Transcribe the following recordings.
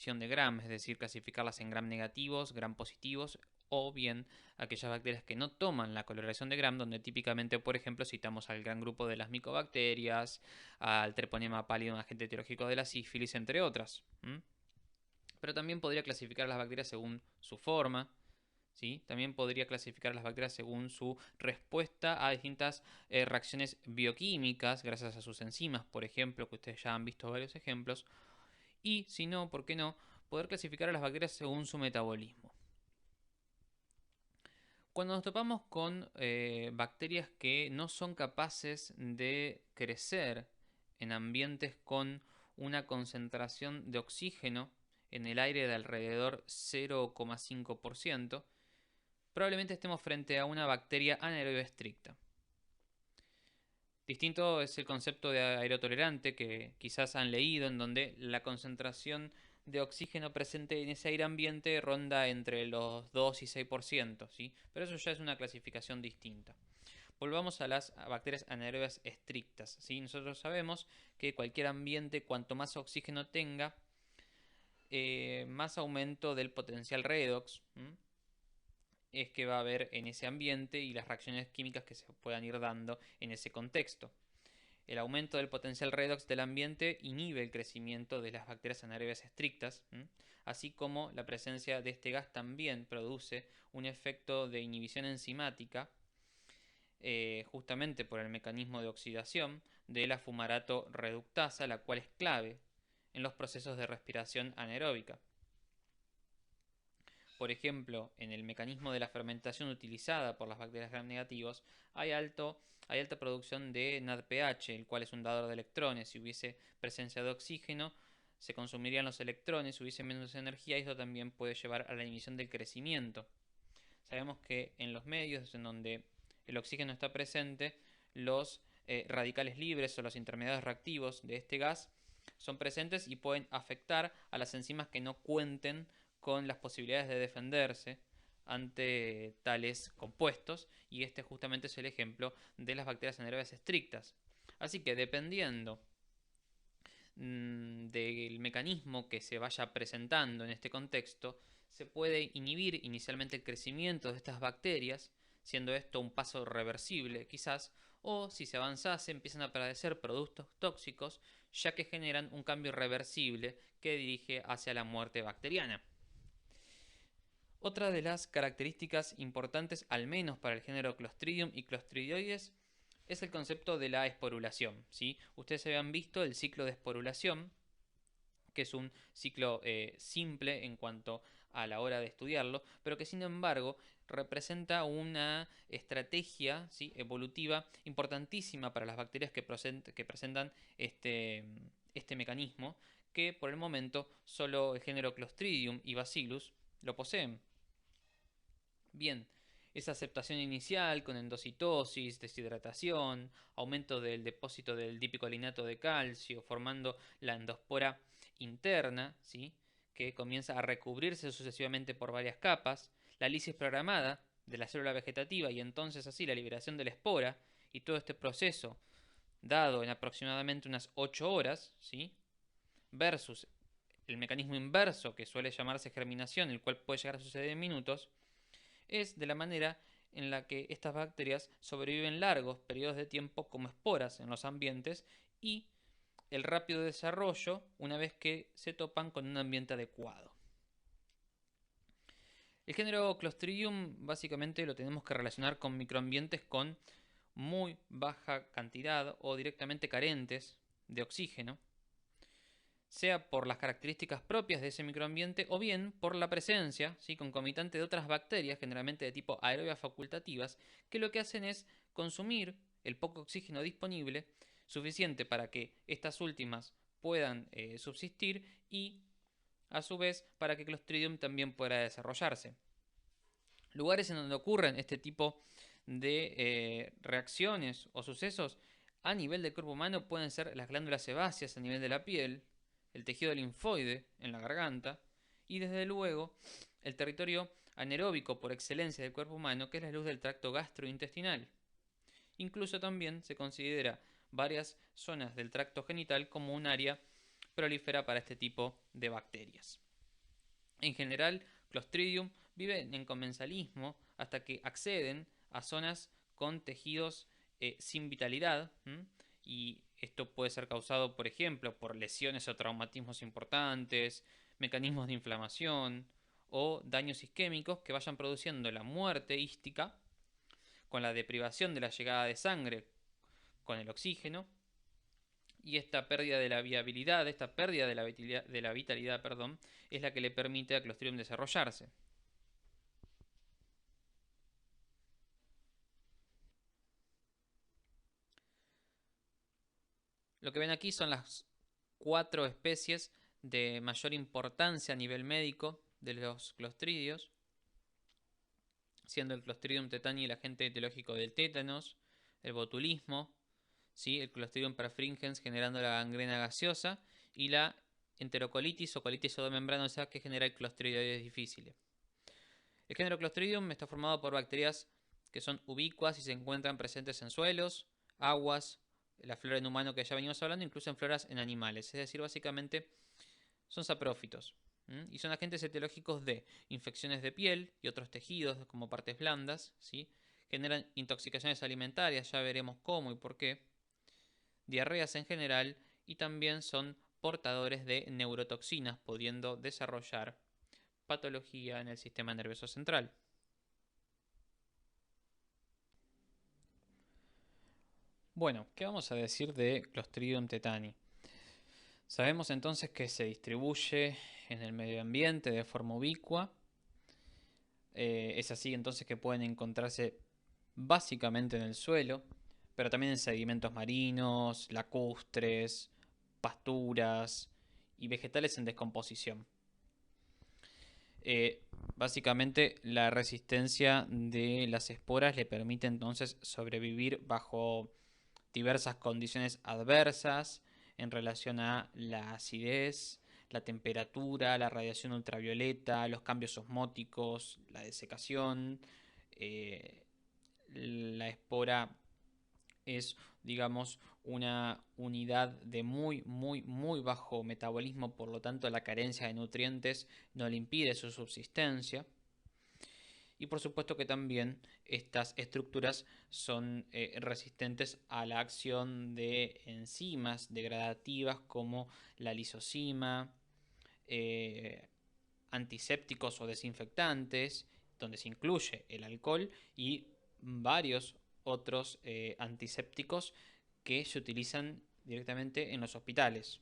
de Gram, es decir, clasificarlas en Gram negativos, Gram positivos, o bien aquellas bacterias que no toman la colorización de Gram, donde típicamente, por ejemplo, citamos al gran grupo de las micobacterias, al Treponema pallidum, agente etiológico de la sífilis, entre otras. Pero también podría clasificar a las bacterias según su forma, ¿sí? También podría clasificar a las bacterias según su respuesta a distintas reacciones bioquímicas, gracias a sus enzimas, por ejemplo, que ustedes ya han visto varios ejemplos. Y si no, ¿por qué no? Poder clasificar a las bacterias según su metabolismo. Cuando nos topamos con bacterias que no son capaces de crecer en ambientes con una concentración de oxígeno en el aire de alrededor 0,5%, probablemente estemos frente a una bacteria anaerobia estricta. Distinto es el concepto de aerotolerante que quizás han leído, en donde la concentración de oxígeno presente en ese aire ambiente ronda entre los 2 y 6%, ¿sí? Pero eso ya es una clasificación distinta. Volvamos a las bacterias anaerobias estrictas, ¿sí? Nosotros sabemos que cualquier ambiente, cuanto más oxígeno tenga, más aumento del potencial redox es que va a haber en ese ambiente y las reacciones químicas que se puedan ir dando en ese contexto. El aumento del potencial redox del ambiente inhibe el crecimiento de las bacterias anaerobias estrictas, así como la presencia de este gas también produce un efecto de inhibición enzimática, justamente por el mecanismo de oxidación de la fumarato reductasa, la cual es clave en los procesos de respiración anaeróbica. Por ejemplo, en el mecanismo de la fermentación utilizada por las bacterias gram negativos hay alta producción de NADPH, el cual es un dador de electrones. Si hubiese presencia de oxígeno, se consumirían los electrones, si hubiese menos energía, y esto también puede llevar a la inhibición del crecimiento. Sabemos que en los medios en donde el oxígeno está presente, los radicales libres o los intermediarios reactivos de este gas son presentes y pueden afectar a las enzimas que no cuenten con las posibilidades de defenderse ante tales compuestos, y este justamente es el ejemplo de las bacterias anaerobias estrictas. Así que dependiendo del mecanismo que se vaya presentando en este contexto, se puede inhibir inicialmente el crecimiento de estas bacterias, siendo esto un paso reversible quizás, o si se avanzase empiezan a aparecer productos tóxicos, ya que generan un cambio reversible que dirige hacia la muerte bacteriana. Otra de las características importantes, al menos para el género Clostridium y Clostridioides, es el concepto de la esporulación, ¿sí? Ustedes habían visto el ciclo de esporulación, que es un ciclo simple en cuanto a la hora de estudiarlo, pero que sin embargo representa una estrategia, ¿sí?, evolutiva importantísima para las bacterias que presentan este mecanismo, que por el momento solo el género Clostridium y Bacillus lo poseen. Bien, esa aceptación inicial con endocitosis, deshidratación, aumento del depósito del dipicolinato de calcio, formando la endospora interna, ¿sí?, que comienza a recubrirse sucesivamente por varias capas, la lisis programada de la célula vegetativa y entonces así la liberación de la espora, y todo este proceso dado en aproximadamente unas 8 horas, ¿sí?, versus el mecanismo inverso que suele llamarse germinación, el cual puede llegar a suceder en minutos, es de la manera en la que estas bacterias sobreviven largos periodos de tiempo como esporas en los ambientes y el rápido desarrollo una vez que se topan con un ambiente adecuado. El género Clostridium básicamente lo tenemos que relacionar con microambientes con muy baja cantidad o directamente carentes de oxígeno, sea por las características propias de ese microambiente o bien por la presencia, ¿sí?, concomitante de otras bacterias, generalmente de tipo aerobias facultativas, que lo que hacen es consumir el poco oxígeno disponible, suficiente para que estas últimas puedan subsistir y a su vez para que Clostridium también pueda desarrollarse. Lugares en donde ocurren este tipo de reacciones o sucesos a nivel del cuerpo humano pueden ser las glándulas sebáceas a nivel de la piel, el tejido linfoide en la garganta y desde luego el territorio anaeróbico por excelencia del cuerpo humano, que es la luz del tracto gastrointestinal. Incluso también se considera varias zonas del tracto genital como un área prolífera para este tipo de bacterias. En general, Clostridium viven en comensalismo hasta que acceden a zonas con tejidos sin vitalidad, y esto puede ser causado, por ejemplo, por lesiones o traumatismos importantes, mecanismos de inflamación o daños isquémicos que vayan produciendo la muerte ística con la deprivación de la llegada de sangre con el oxígeno, y esta pérdida de la viabilidad, esta pérdida de la vitalidad, perdón, es la que le permite a Clostridium desarrollarse. Lo que ven aquí son las 4 especies de mayor importancia a nivel médico de los clostridios, siendo el Clostridium tetani el agente etiológico del tétanos, el botulismo, ¿sí? El Clostridium perfringens generando la gangrena gaseosa y la enterocolitis o colitis pseudomembranosa que genera el Clostridioides difficile. El género Clostridium está formado por bacterias que son ubicuas y se encuentran presentes en suelos, aguas, la flora en humano que ya venimos hablando, incluso en floras en animales. Es decir, básicamente son saprófitos. Y son agentes etiológicos de infecciones de piel y otros tejidos como partes blandas, ¿sí? Generan intoxicaciones alimentarias, ya veremos cómo y por qué, diarreas en general, y también son portadores de neurotoxinas, pudiendo desarrollar patología en el sistema nervioso central. Bueno, ¿qué vamos a decir de Clostridium tetani? Sabemos entonces que se distribuye en el medio ambiente de forma ubicua. Es así entonces que pueden encontrarse básicamente en el suelo, pero también en sedimentos marinos, lacustres, pasturas y vegetales en descomposición. Básicamente la resistencia de las esporas le permite entonces sobrevivir bajo diversas condiciones adversas en relación a la acidez, la temperatura, la radiación ultravioleta, los cambios osmóticos, la desecación. La espora es, digamos, una unidad de muy bajo metabolismo, por lo tanto la carencia de nutrientes no le impide su subsistencia. Y por supuesto que también estas estructuras son resistentes a la acción de enzimas degradativas como la lisozima, antisépticos o desinfectantes, donde se incluye el alcohol, y varios otros antisépticos que se utilizan directamente en los hospitales.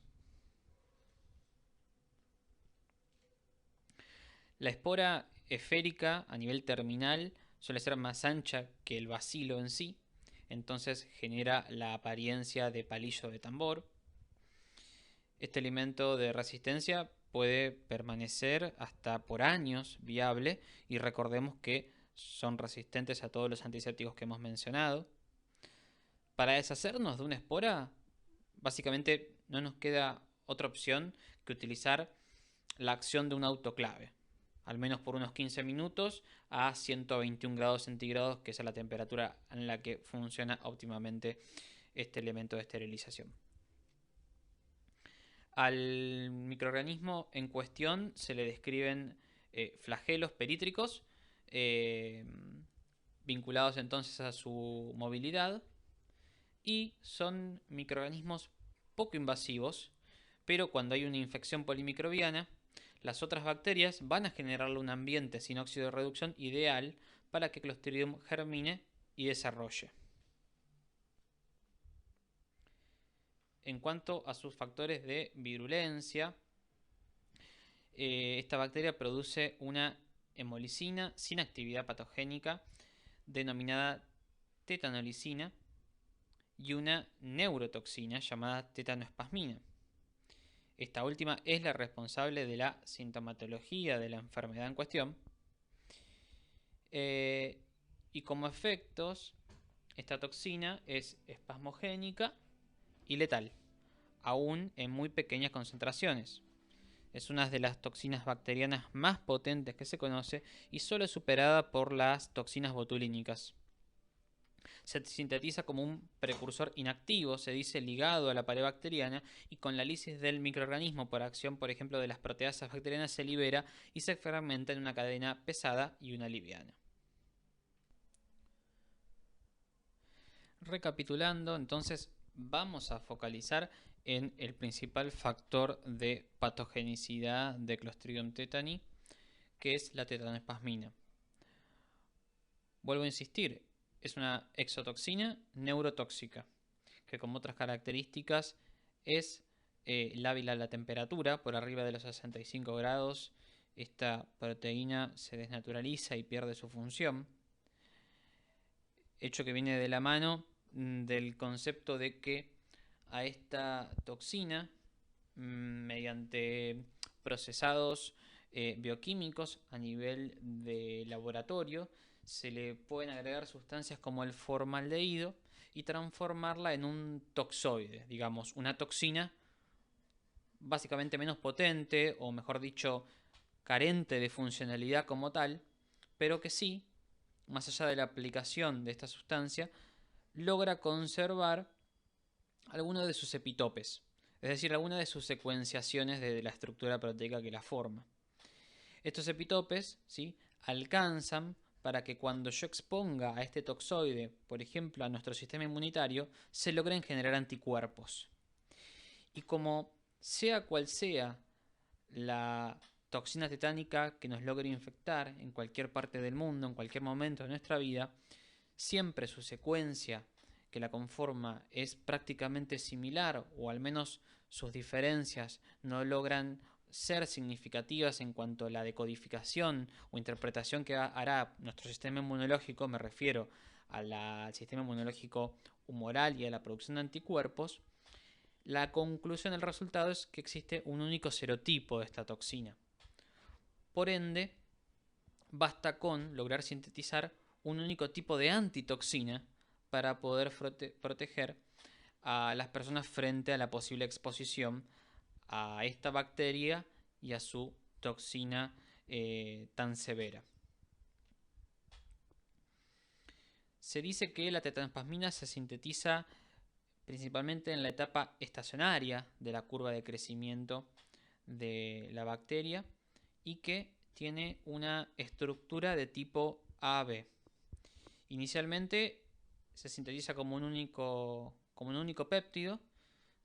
La espora esférica a nivel terminal suele ser más ancha que el bacilo en sí, entonces genera la apariencia de palillo de tambor. Este elemento de resistencia puede permanecer hasta por años viable, y recordemos que son resistentes a todos los antisépticos que hemos mencionado. Para deshacernos de una espora, básicamente no nos queda otra opción que utilizar la acción de un autoclave, al menos por unos 15 minutos a 121 grados centígrados, que es la temperatura en la que funciona óptimamente este elemento de esterilización. Al microorganismo en cuestión se le describen flagelos perítricos, vinculados entonces a su movilidad, y son microorganismos poco invasivos, pero cuando hay una infección polimicrobiana, las otras bacterias van a generarle un ambiente sin óxido de reducción ideal para que Clostridium germine y desarrolle. En cuanto a sus factores de virulencia, esta bacteria produce una hemolicina sin actividad patogénica denominada tetanolicina y una neurotoxina llamada tetanoespasmina. Esta última es la responsable de la sintomatología de la enfermedad en cuestión. Y como efectos, esta toxina es espasmogénica y letal, aún en muy pequeñas concentraciones. Es una de las toxinas bacterianas más potentes que se conoce y solo es superada por las toxinas botulínicas. se sintetiza como un precursor inactivo, se dice ligado a la pared bacteriana, y con la lisis del microorganismo por acción, por ejemplo, de las proteasas bacterianas, se libera y se fragmenta en una cadena pesada y una liviana. Recapitulando, entonces vamos a focalizar en el principal factor de patogenicidad de Clostridium tetani, que es la tetanospasmina. Vuelvo a insistir, es una exotoxina neurotóxica, que como otras características es lábil a la temperatura, por arriba de los 65 grados. Esta proteína se desnaturaliza y pierde su función, hecho que viene de la mano del concepto de que a esta toxina, mediante procesados bioquímicos a nivel de laboratorio, se le pueden agregar sustancias como el formaldehído y transformarla en un toxoide, digamos, una toxina básicamente menos potente, o mejor dicho, carente de funcionalidad como tal, pero que sí, más allá de la aplicación de esta sustancia, logra conservar algunos de sus epitopes, es decir, algunas de sus secuenciaciones de la estructura proteica que la forma. Estos epitopes, ¿sí?, alcanzan para que cuando yo exponga a este toxoide, por ejemplo, a nuestro sistema inmunitario, se logren generar anticuerpos. Y como sea cual sea la toxina tetánica que nos logre infectar en cualquier parte del mundo, en cualquier momento de nuestra vida, siempre su secuencia que la conforma es prácticamente similar, o al menos sus diferencias no logran ser significativas en cuanto a la decodificación o interpretación que hará nuestro sistema inmunológico, me refiero al sistema inmunológico humoral y a la producción de anticuerpos. La conclusión del resultado es que existe un único serotipo de esta toxina. Por ende, basta con lograr sintetizar un único tipo de antitoxina para poder proteger a las personas frente a la posible exposición a esta bacteria y a su toxina tan severa. Se dice que la tetanospasmina se sintetiza principalmente en la etapa estacionaria de la curva de crecimiento de la bacteria y que tiene una estructura de tipo AB. Inicialmente se sintetiza como un único péptido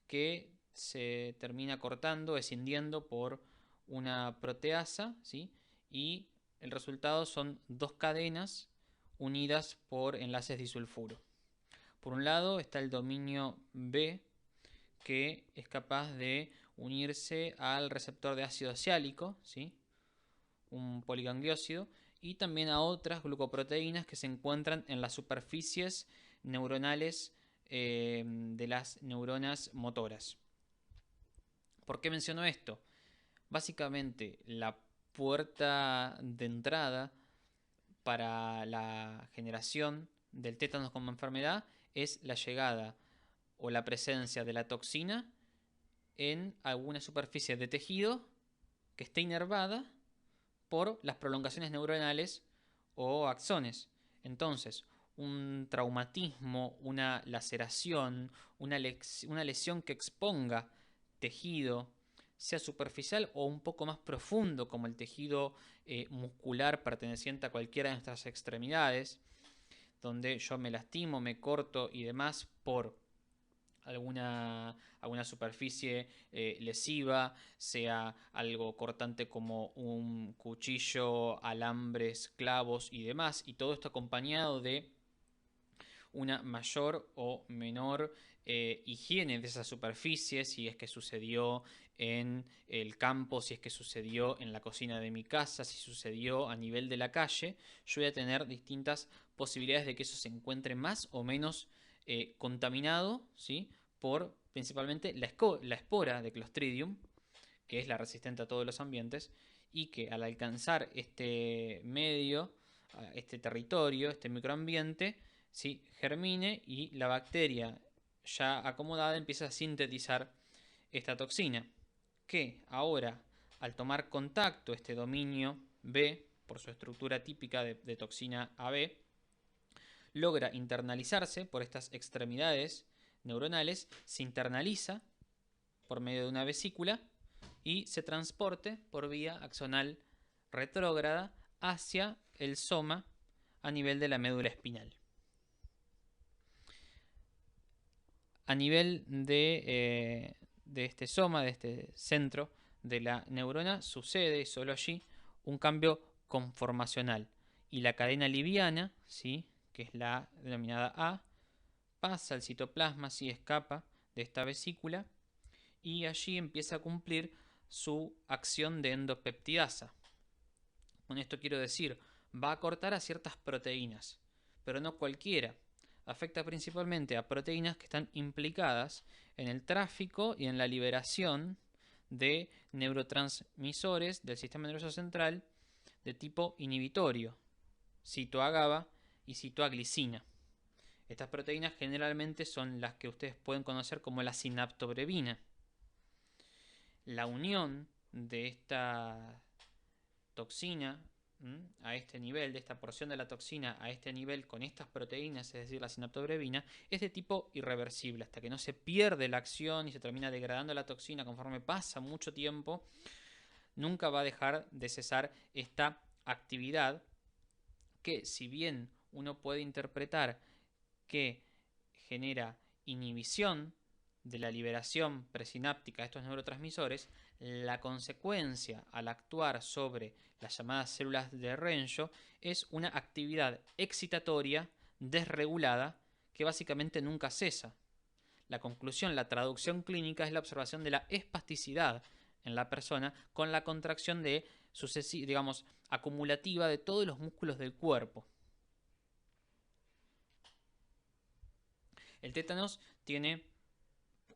que se termina cortando, escindiendo por una proteasa, ¿sí?, y el resultado son dos cadenas unidas por enlaces disulfuro. Por un lado está el dominio B, que es capaz de unirse al receptor de ácido siálico, ¿sí?, un poligangliósido, y también a otras glucoproteínas que se encuentran en las superficies neuronales de las neuronas motoras. ¿Por qué menciono esto? Básicamente, la puerta de entrada para la generación del tétanos como enfermedad es la llegada o la presencia de la toxina en alguna superficie de tejido que esté inervada por las prolongaciones neuronales o axones. Entonces, un traumatismo, una laceración, una lesión que exponga tejido, sea superficial o un poco más profundo, como el tejido muscular perteneciente a cualquiera de nuestras extremidades, donde yo me lastimo, me corto y demás por alguna superficie lesiva, sea algo cortante como un cuchillo, alambres, clavos y demás, y todo esto acompañado de una mayor o menor higiene de esa superficie, si es que sucedió en el campo, si es que sucedió en la cocina de mi casa, si sucedió a nivel de la calle, yo voy a tener distintas posibilidades de que eso se encuentre más o menos contaminado, ¿sí?, por principalmente la espora de Clostridium, que es la resistente a todos los ambientes, y que al alcanzar este medio, este territorio, este microambiente, ¿sí?, germine y la bacteria ya acomodada empieza a sintetizar esta toxina, que ahora, al tomar contacto este dominio B, por su estructura típica de toxina AB, logra internalizarse por estas extremidades neuronales, se internaliza por medio de una vesícula y se transporte por vía axonal retrógrada hacia el soma a nivel de la médula espinal. A nivel de este soma, de este centro de la neurona, sucede solo allí un cambio conformacional y la cadena liviana, ¿sí?, que es la denominada A, pasa al citoplasma, sí, escapa de esta vesícula y allí empieza a cumplir su acción de endopeptidasa. Con esto quiero decir, va a cortar a ciertas proteínas, pero no cualquiera. Afecta principalmente a proteínas que están implicadas en el tráfico y en la liberación de neurotransmisores del sistema nervioso central de tipo inhibitorio, citoagaba y citoaglicina. Estas proteínas generalmente son las que ustedes pueden conocer como la sinaptobrevina. La unión de esta toxina a este nivel, de esta porción de la toxina a este nivel con estas proteínas, es decir, la sinaptobrevina, es de tipo irreversible. Hasta que no se pierde la acción y se termina degradando la toxina conforme pasa mucho tiempo, nunca va a dejar de cesar esta actividad que, si bien uno puede interpretar que genera inhibición de la liberación presináptica de estos neurotransmisores, la consecuencia al actuar sobre las llamadas células de Rencho es una actividad excitatoria desregulada que básicamente nunca cesa. La conclusión, la traducción clínica es la observación de la espasticidad en la persona con la contracción de digamos, acumulativa de todos los músculos del cuerpo. El tétanos tiene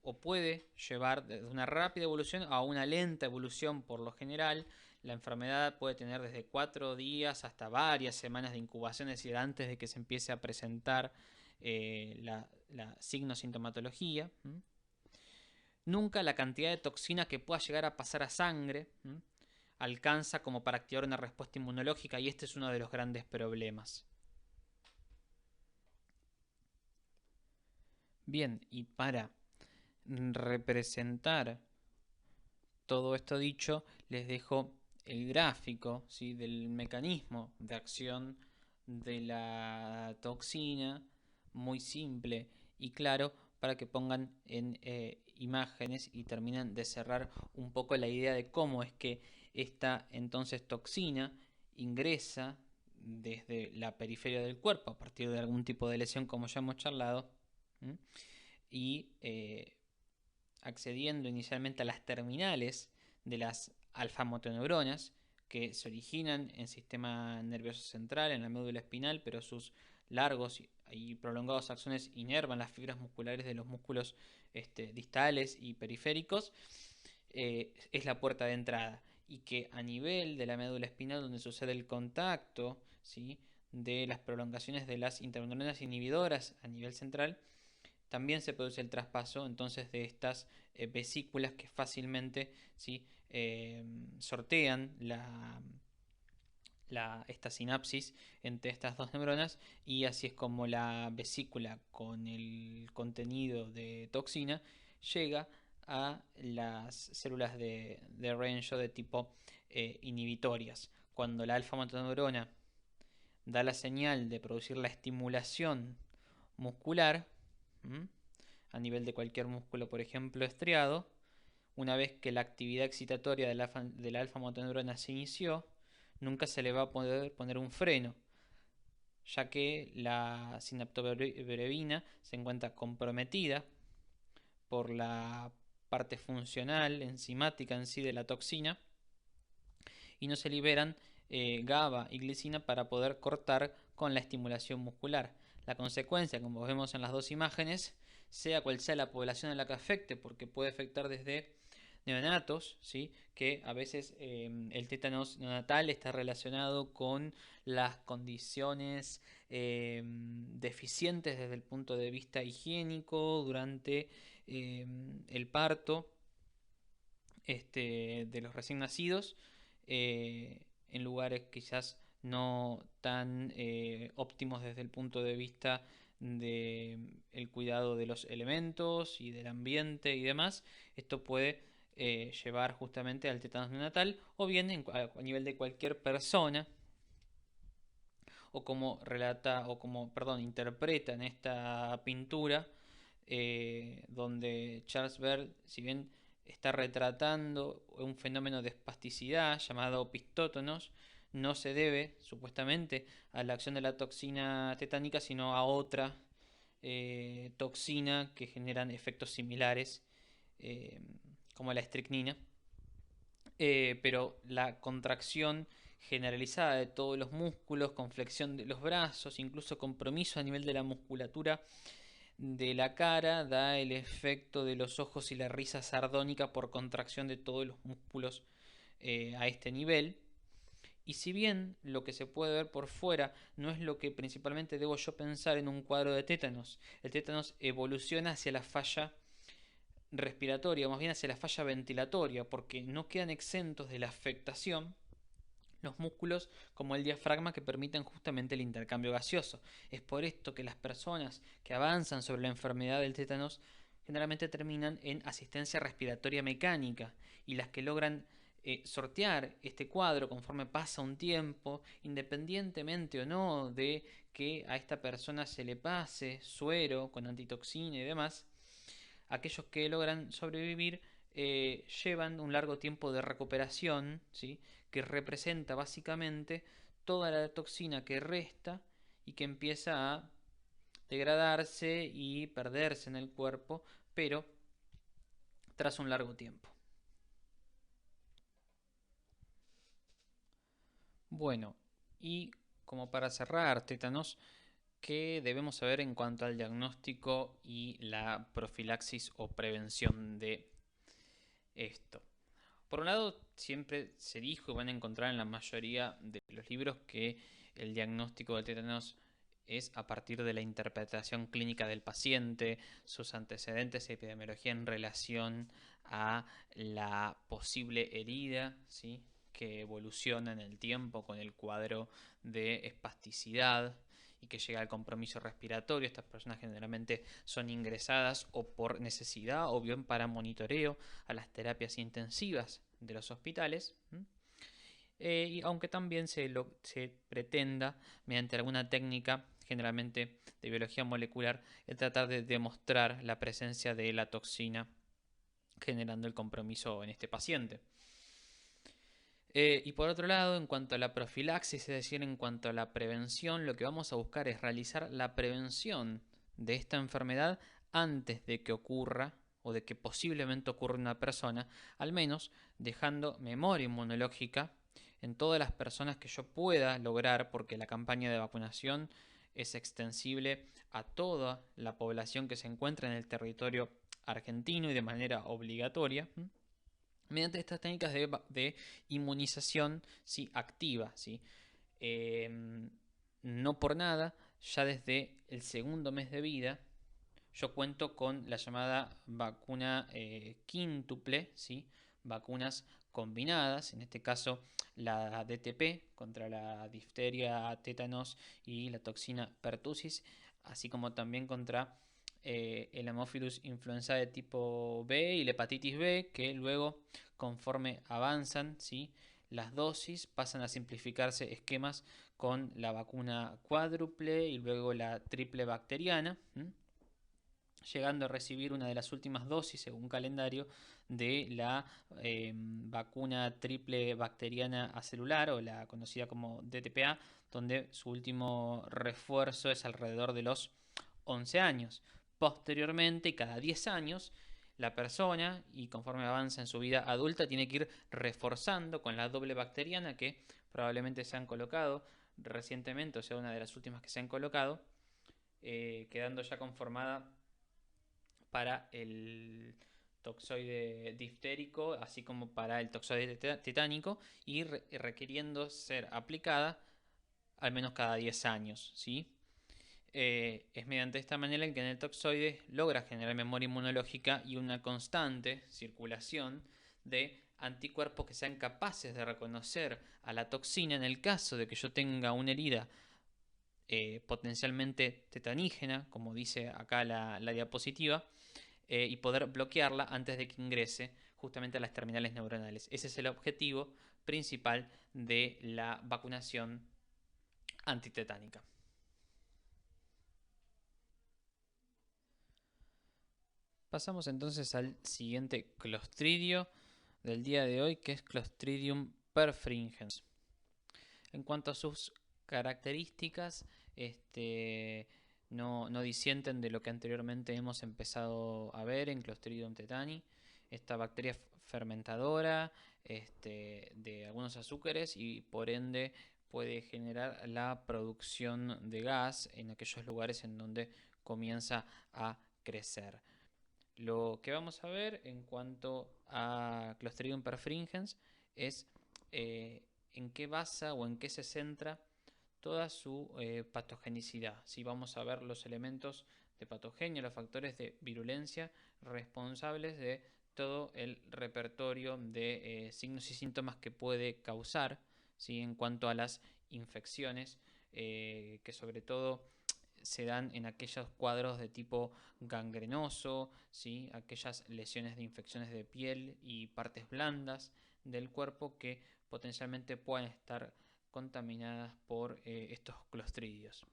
o puede llevar de una rápida evolución a una lenta evolución por lo general. La enfermedad puede tener desde 4 días hasta varias semanas de incubación, es decir, antes de que se empiece a presentar la signo-sintomatología. Nunca la cantidad de toxina que pueda llegar a pasar a sangre alcanza como para activar una respuesta inmunológica, y este es uno de los grandes problemas. Bien, y para representar todo esto dicho, les dejo el gráfico, ¿sí?, del mecanismo de acción de la toxina, muy simple y claro, para que pongan en imágenes y terminen de cerrar un poco la idea de cómo es que esta entonces toxina ingresa desde la periferia del cuerpo a partir de algún tipo de lesión, como ya hemos charlado, y accediendo inicialmente a las terminales de las alfa-motoneuronas que se originan en el sistema nervioso central, en la médula espinal, pero sus largos y prolongados axones inervan las fibras musculares de los músculos distales y periféricos. Es la puerta de entrada, y que a nivel de la médula espinal, donde sucede el contacto, ¿sí?, de las prolongaciones de las interneuronas inhibidoras a nivel central, también se produce el traspaso entonces de estas vesículas que fácilmente, ¿sí?, sortean esta sinapsis entre estas dos neuronas, y así es como la vesícula con el contenido de toxina llega a las células de Rencho de tipo inhibitorias. Cuando la alfa-motoneurona da la señal de producir la estimulación muscular, a nivel de cualquier músculo, por ejemplo, estriado, una vez que la actividad excitatoria de la alfa-motoneurona se inició, nunca se le va a poder poner un freno, ya que la sinaptobrevina se encuentra comprometida por la parte funcional, enzimática en sí de la toxina, y no se liberan GABA y glicina para poder cortar con la estimulación muscular. La consecuencia, como vemos en las dos imágenes, sea cual sea la población en la que afecte, porque puede afectar desde neonatos, ¿sí?, que a veces el tétanos neonatal está relacionado con las condiciones deficientes desde el punto de vista higiénico durante el parto de los recién nacidos, en lugares quizás no tan óptimos desde el punto de vista de el cuidado de los elementos y del ambiente y demás, esto puede llevar justamente al tétanos neonatal, o bien a nivel de cualquier persona, o como relata, o como, perdón, interpreta en esta pintura, donde Charles Baird, si bien está retratando un fenómeno de espasticidad llamado opistótonos, no se debe, supuestamente, a la acción de la toxina tetánica, sino a otra toxina que generan efectos similares, eh, como la estricnina. Pero la contracción generalizada de todos los músculos, con flexión de los brazos, incluso compromiso a nivel de la musculatura de la cara, da el efecto de los ojos y la risa sardónica por contracción de todos los músculos a este nivel. Y si bien lo que se puede ver por fuera no es lo que principalmente debo yo pensar en un cuadro de tétanos, el tétanos evoluciona hacia la falla respiratoria, más bien hacia la falla ventilatoria, porque no quedan exentos de la afectación los músculos como el diafragma, que permiten justamente el intercambio gaseoso. Es por esto que las personas que avanzan sobre la enfermedad del tétanos generalmente terminan en asistencia respiratoria mecánica, y las que logran sortear este cuadro conforme pasa un tiempo, independientemente o no de que a esta persona se le pase suero con antitoxina y demás, aquellos que logran sobrevivir llevan un largo tiempo de recuperación, ¿sí? Que representa básicamente toda la toxina que resta y que empieza a degradarse y perderse en el cuerpo, pero tras un largo tiempo. Bueno, y como para cerrar, tétanos, ¿qué debemos saber en cuanto al diagnóstico y la profilaxis o prevención de esto? Por un lado, siempre se dijo y van a encontrar en la mayoría de los libros que el diagnóstico de tétanos es a partir de la interpretación clínica del paciente, sus antecedentes y epidemiología en relación a la posible herida, ¿sí? Que evoluciona en el tiempo con el cuadro de espasticidad y que llega al compromiso respiratorio. Estas personas generalmente son ingresadas o por necesidad o bien para monitoreo a las terapias intensivas de los hospitales. Y aunque también se pretenda, mediante alguna técnica, generalmente de biología molecular, el tratar de demostrar la presencia de la toxina generando el compromiso en este paciente. Y por otro lado, en cuanto a la profilaxis, es decir, en cuanto a la prevención, lo que vamos a buscar es realizar la prevención de esta enfermedad antes de que ocurra o de que posiblemente ocurra en una persona, al menos dejando memoria inmunológica en todas las personas que yo pueda lograr, porque la campaña de vacunación es extensible a toda la población que se encuentra en el territorio argentino y de manera obligatoria, mediante estas técnicas de inmunización, ¿sí? Activa, ¿sí? No por nada, ya desde el segundo mes de vida, yo cuento con la llamada vacuna quíntuple, ¿sí? Vacunas combinadas, en este caso la DTP contra la difteria, tétanos y la toxina pertussis, así como también contra el Haemophilus influenzae tipo B y la hepatitis B, que luego, conforme avanzan, ¿sí? Las dosis pasan a simplificarse esquemas con la vacuna cuádruple y luego la triple bacteriana, llegando a recibir una de las últimas dosis, según calendario, de la vacuna triple bacteriana acelular, o la conocida como DTPA, donde su último refuerzo es alrededor de los 11 años. Posteriormente, cada 10 años, la persona, y conforme avanza en su vida adulta, tiene que ir reforzando con la doble bacteriana, que probablemente se han colocado recientemente, o sea, una de las últimas que se han colocado, quedando ya conformada para el toxoide diftérico, así como para el toxoide tetánico, y requiriendo ser aplicada al menos cada 10 años, ¿sí? Es mediante esta manera en que en el toxoide logra generar memoria inmunológica y una constante circulación de anticuerpos que sean capaces de reconocer a la toxina en el caso de que yo tenga una herida potencialmente tetanígena, como dice acá la diapositiva, y poder bloquearla antes de que ingrese justamente a las terminales neuronales. Ese es el objetivo principal de la vacunación antitetánica. Pasamos entonces al siguiente clostridio del día de hoy, que es Clostridium perfringens. En cuanto a sus características, no disienten de lo que anteriormente hemos empezado a ver en Clostridium tetani. Esta bacteria fermentadora de algunos azúcares y por ende puede generar la producción de gas en aquellos lugares en donde comienza a crecer. Lo que vamos a ver en cuanto a Clostridium perfringens es en qué basa o en qué se centra toda su patogenicidad. Si vamos a ver los elementos de patogenia, los factores de virulencia responsables de todo el repertorio de signos y síntomas que puede causar, ¿sí? En cuanto a las infecciones, que sobre todo se dan en aquellos cuadros de tipo gangrenoso, ¿sí? Aquellas lesiones de infecciones de piel y partes blandas del cuerpo que potencialmente puedan estar contaminadas por estos clostridios.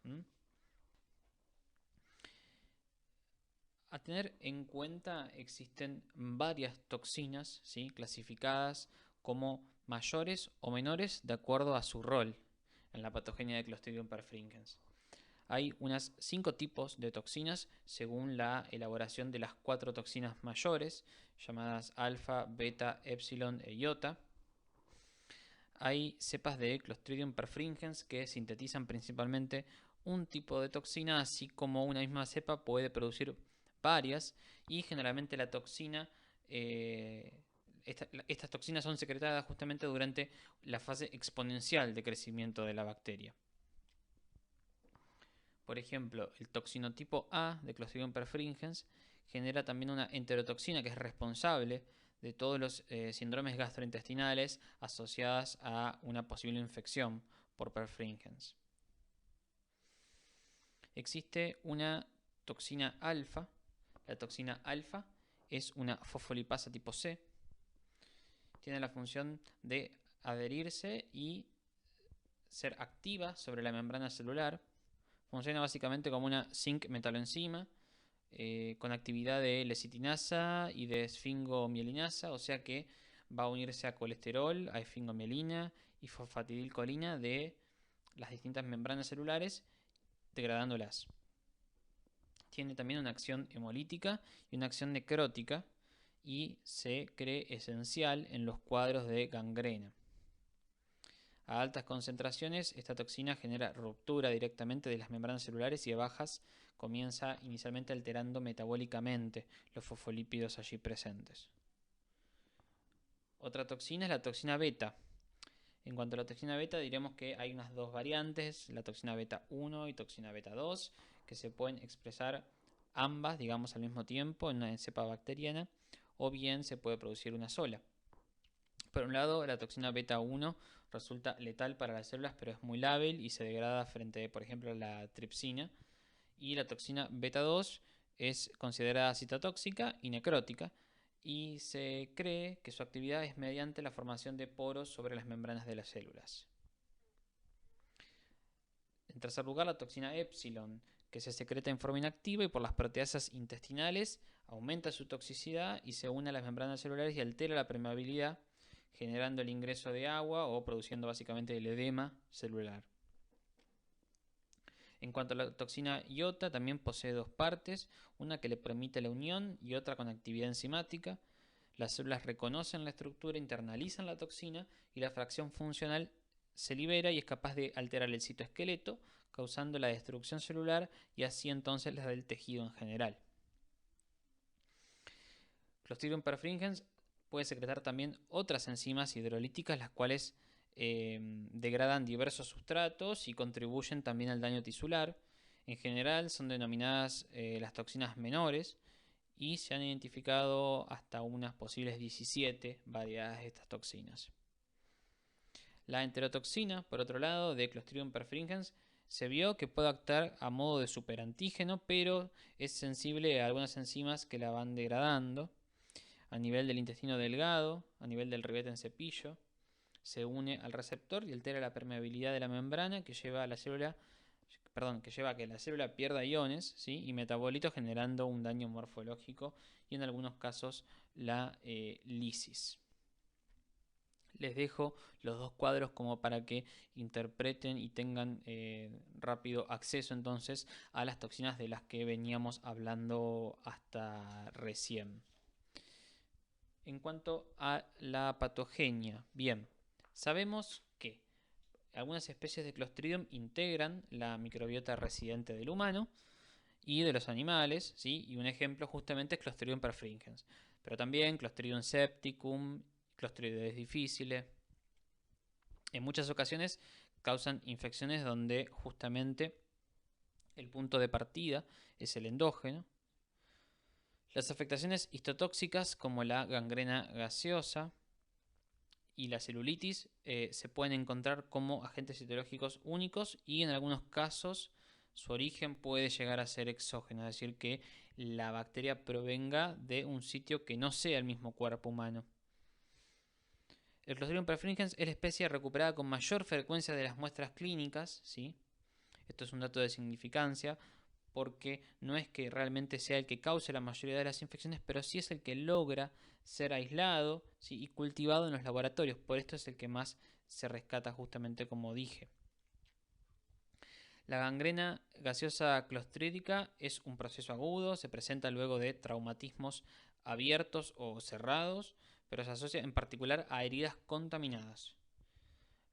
A tener en cuenta, existen varias toxinas, ¿sí? Clasificadas como mayores o menores de acuerdo a su rol en la patogenia de Clostridium perfringens. Hay unas 5 tipos de toxinas según la elaboración de las 4 toxinas mayores, llamadas alfa, beta, epsilon e iota. Hay cepas de Clostridium perfringens que sintetizan principalmente un tipo de toxina, así como una misma cepa puede producir varias, y generalmente la toxina, estas toxinas son secretadas justamente durante la fase exponencial de crecimiento de la bacteria. Por ejemplo, el toxinotipo A de Clostridium perfringens genera también una enterotoxina que es responsable de todos los síndromes gastrointestinales asociadas a una posible infección por perfringens. Existe una toxina alfa. La toxina alfa es una fosfolipasa tipo C. Tiene la función de adherirse y ser activa sobre la membrana celular. Funciona básicamente como una zinc metaloenzima con actividad de lecitinasa y de esfingomielinasa, o sea que va a unirse a colesterol, a esfingomielina y fosfatidilcolina de las distintas membranas celulares, degradándolas. Tiene también una acción hemolítica y una acción necrótica y se cree esencial en los cuadros de gangrena. A altas concentraciones, esta toxina genera ruptura directamente de las membranas celulares y a bajas comienza inicialmente alterando metabólicamente los fosfolípidos allí presentes. Otra toxina es la toxina beta. En cuanto a la toxina beta, diremos que hay unas 2 variantes, la toxina beta 1 y toxina beta 2, que se pueden expresar ambas, digamos, al mismo tiempo en una cepa bacteriana, o bien se puede producir una sola. Por un lado, la toxina beta 1 resulta letal para las células, pero es muy lábil y se degrada frente, por ejemplo, a la tripsina. Y la toxina beta 2 es considerada citotóxica y necrótica, y se cree que su actividad es mediante la formación de poros sobre las membranas de las células. En tercer lugar, la toxina epsilon, que se secreta en forma inactiva y por las proteasas intestinales aumenta su toxicidad y se une a las membranas celulares y altera la permeabilidad, generando el ingreso de agua o produciendo básicamente el edema celular. En cuanto a la toxina iota, también posee 2 partes, una que le permite la unión y otra con actividad enzimática. Las células reconocen la estructura, internalizan la toxina y la fracción funcional se libera y es capaz de alterar el citoesqueleto, causando la destrucción celular y así entonces la del tejido en general. Clostridium perfringens puede secretar también otras enzimas hidrolíticas, las cuales degradan diversos sustratos y contribuyen también al daño tisular. En general son denominadas las toxinas menores y se han identificado hasta unas posibles 17 variedades de estas toxinas. La enterotoxina, por otro lado, de Clostridium perfringens, se vio que puede actuar a modo de superantígeno, pero es sensible a algunas enzimas que la van degradando. A nivel del intestino delgado, a nivel del ribete en cepillo, se une al receptor y altera la permeabilidad de la membrana que lleva a que la célula pierda iones, ¿sí?, y metabolitos, generando un daño morfológico y en algunos casos la lisis. Les dejo los dos cuadros como para que interpreten y tengan rápido acceso entonces a las toxinas de las que veníamos hablando hasta recién. En cuanto a la patogenia, bien, sabemos que algunas especies de Clostridium integran la microbiota residente del humano y de los animales, ¿sí? Y un ejemplo justamente es Clostridium perfringens, pero también Clostridium septicum, Clostridioides difficile. En muchas ocasiones causan infecciones donde justamente el punto de partida es el endógeno. Las afectaciones histotóxicas como la gangrena gaseosa y la celulitis se pueden encontrar como agentes etiológicos únicos y en algunos casos su origen puede llegar a ser exógeno, es decir, que la bacteria provenga de un sitio que no sea el mismo cuerpo humano. El Clostridium perfringens es la especie recuperada con mayor frecuencia de las muestras clínicas, ¿sí? Esto es un dato de significancia porque no es que realmente sea el que cause la mayoría de las infecciones, pero sí es el que logra ser aislado, ¿sí?, y cultivado en los laboratorios. Por esto es el que más se rescata, justamente como dije. La gangrena gaseosa clostrídica es un proceso agudo, se presenta luego de traumatismos abiertos o cerrados, pero se asocia en particular a heridas contaminadas.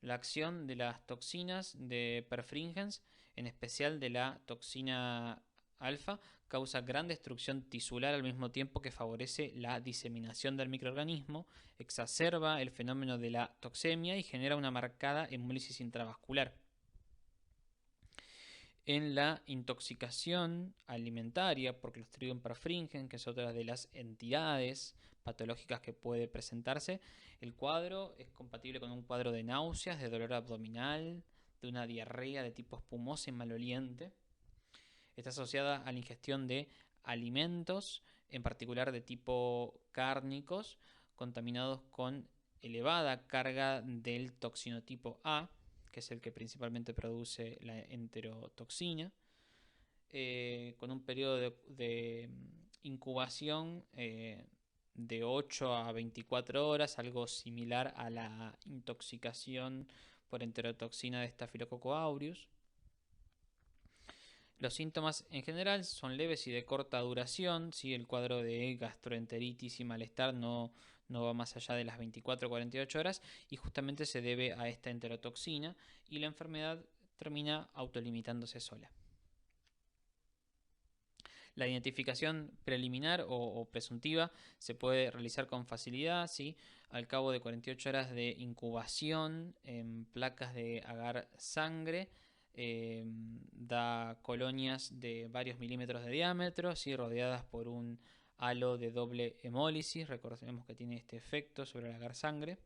La acción de las toxinas de perfringens, en especial de la toxina alfa, causa gran destrucción tisular al mismo tiempo que favorece la diseminación del microorganismo, exacerba el fenómeno de la toxemia y genera una marcada hemólisis intravascular. En la intoxicación alimentaria por Clostridium perfringens, que es otra de las entidades patológicas que puede presentarse, el cuadro es compatible con un cuadro de náuseas, de dolor abdominal, de una diarrea de tipo espumosa y maloliente. Está asociada a la ingestión de alimentos, en particular de tipo cárnicos, contaminados con elevada carga del toxinotipo A, que es el que principalmente produce la enterotoxina, con un periodo de incubación de 8 a 24 horas, algo similar a la intoxicación por enterotoxina de Staphylococcus aureus. Los síntomas en general son leves y de corta duración, ¿sí? El cuadro de gastroenteritis y malestar no va más allá de las 24 o 48 horas y justamente se debe a esta enterotoxina y la enfermedad termina autolimitándose sola. La identificación preliminar o presuntiva se puede realizar con facilidad, ¿sí? Al cabo de 48 horas de incubación en placas de agar sangre. Da colonias de varios milímetros de diámetro, ¿sí?, rodeadas por un halo de doble hemólisis. Recordemos que tiene este efecto sobre el agar sangre.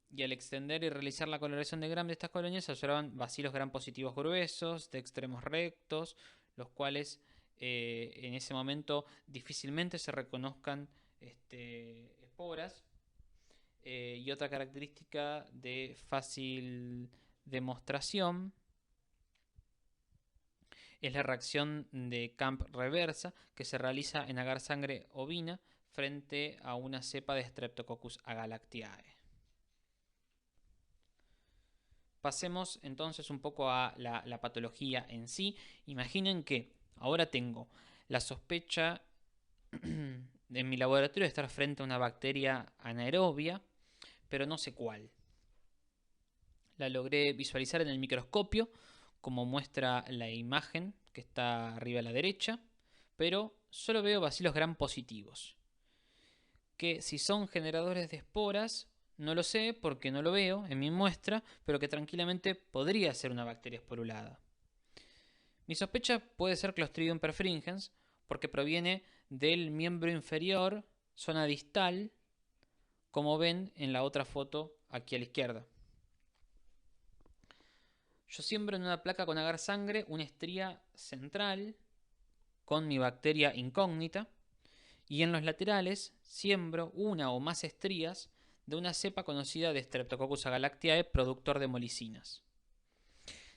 Y al extender y realizar la coloración de Gram de estas colonias se observan bacilos Gram positivos gruesos, de extremos rectos, los cuales en ese momento difícilmente se reconozcan esporas. Y otra característica de fácil demostración es la reacción de Camp reversa que se realiza en agar sangre ovina frente a una cepa de Streptococcus agalactiae. Pasemos entonces un poco a la patología en sí. Imaginen que ahora tengo la sospecha en mi laboratorio de estar frente a una bacteria anaerobia, pero no sé cuál. La logré visualizar en el microscopio, como muestra la imagen que está arriba a la derecha, pero solo veo bacilos gram positivos. Que si son generadores de esporas, no lo sé porque no lo veo en mi muestra, pero que tranquilamente podría ser una bacteria esporulada. Mi sospecha puede ser Clostridium perfringens, porque proviene del miembro inferior, zona distal, como ven en la otra foto aquí a la izquierda. Yo siembro en una placa con agar sangre una estría central con mi bacteria incógnita, y en los laterales siembro una o más estrías de una cepa conocida de Streptococcus agalactiae, productor de molicinas.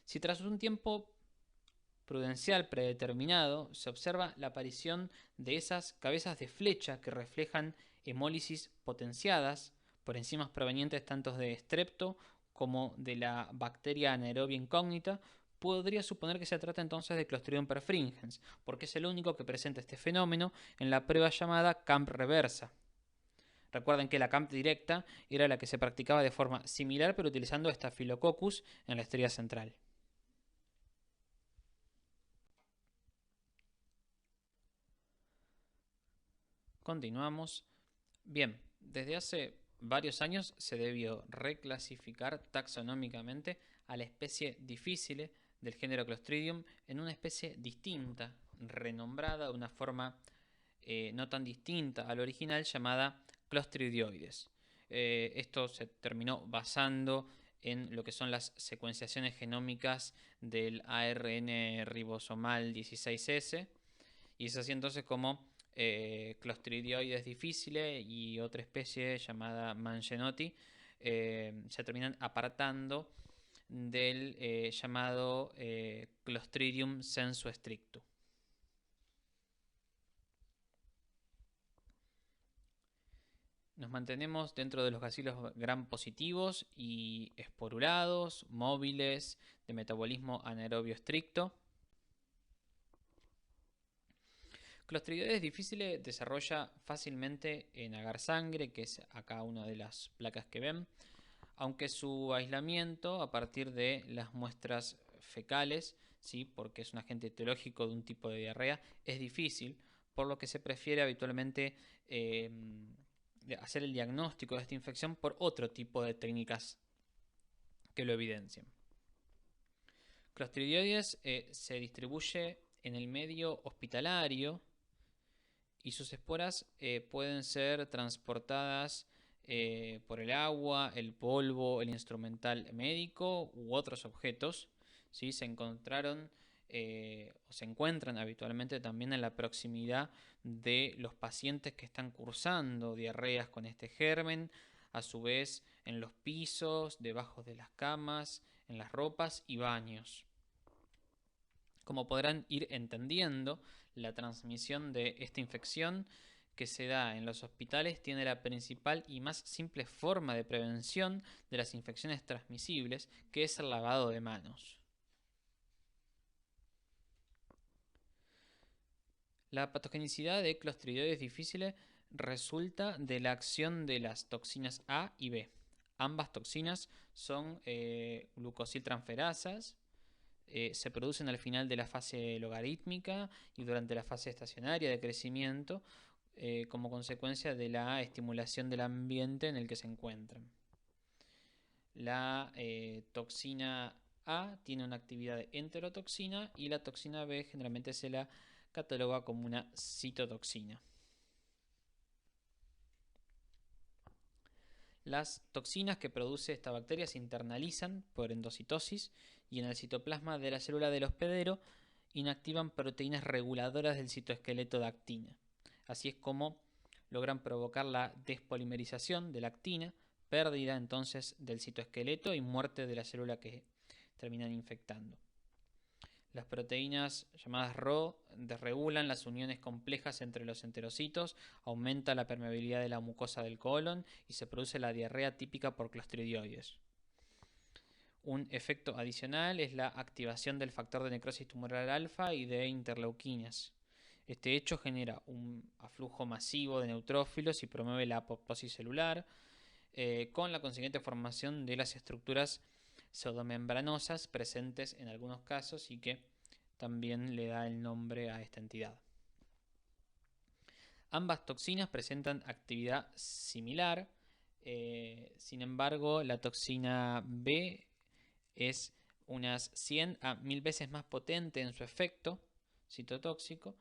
Si tras un tiempo prudencial predeterminado se observa la aparición de esas cabezas de flecha que reflejan hemólisis potenciadas por enzimas provenientes tanto de Strepto como de la bacteria anaerobia incógnita, podría suponer que se trata entonces de Clostridium perfringens, porque es el único que presenta este fenómeno en la prueba llamada CAMP reversa. Recuerden que la CAMP directa era la que se practicaba de forma similar pero utilizando Staphylococcus en la estría central. Continuamos. Bien, desde hace varios años se debió reclasificar taxonómicamente a la especie difícil del género Clostridium en una especie distinta, renombrada de una forma no tan distinta al original, llamada Clostridioides. Esto se terminó basando en lo que son las secuenciaciones genómicas del ARN ribosomal 16S, y es así entonces como Clostridioides difficile y otra especie llamada Mangenoti se terminan apartando del llamado Clostridium sensu stricto. Nos mantenemos dentro de los bacilos gram positivos y esporulados, móviles, de metabolismo anaerobio estricto. Clostridioides difficile desarrolla fácilmente en agar sangre, que es acá una de las placas que ven, aunque su aislamiento a partir de las muestras fecales, ¿sí? Porque es un agente etiológico de un tipo de diarrea, es difícil, por lo que se prefiere habitualmente hacer el diagnóstico de esta infección por otro tipo de técnicas que lo evidencian. Clostridioides se distribuye en el medio hospitalario y sus esporas pueden ser transportadas por el agua, el polvo, el instrumental médico u otros objetos. ¿Sí? Se encontraron o se encuentran habitualmente también en la proximidad de los pacientes que están cursando diarreas con este germen, a su vez en los pisos, debajo de las camas, en las ropas y baños. Como podrán ir entendiendo, la transmisión de esta infección que se da en los hospitales tiene la principal y más simple forma de prevención de las infecciones transmisibles, que es el lavado de manos. La patogenicidad de Clostridioides difficile resulta de la acción de las toxinas A y B. Ambas toxinas son glucosiltransferasas. Se producen al final de la fase logarítmica y durante la fase estacionaria de crecimiento como consecuencia de la estimulación del ambiente en el que se encuentran. La toxina A tiene una actividad de enterotoxina y la toxina B generalmente se la cataloga como una citotoxina. Las toxinas que produce esta bacteria se internalizan por endocitosis y en el citoplasma de la célula del hospedero inactivan proteínas reguladoras del citoesqueleto de actina. Así es como logran provocar la despolimerización de la actina, pérdida entonces del citoesqueleto y muerte de la célula que terminan infectando. Las proteínas llamadas Rho desregulan las uniones complejas entre los enterocitos, aumenta la permeabilidad de la mucosa del colon y se produce la diarrea típica por Clostridioides. Un efecto adicional es la activación del factor de necrosis tumoral alfa y de interleuquinas. Este hecho genera un aflujo masivo de neutrófilos y promueve la apoptosis celular, con la consiguiente formación de las estructuras pseudomembranosas presentes en algunos casos y que también le da el nombre a esta entidad. Ambas toxinas presentan actividad similar, sin embargo la toxina B es unas 100 a 1000 veces más potente en su efecto citotóxico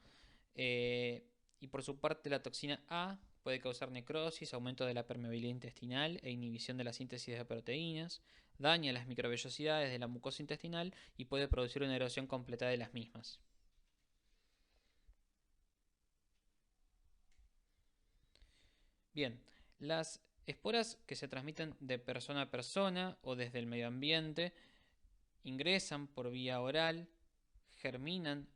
Y por su parte la toxina A puede causar necrosis, aumento de la permeabilidad intestinal e inhibición de la síntesis de proteínas, daña las microvellosidades de la mucosa intestinal y puede producir una erosión completa de las mismas. Bien, las esporas que se transmiten de persona a persona o desde el medio ambiente ingresan por vía oral, germinan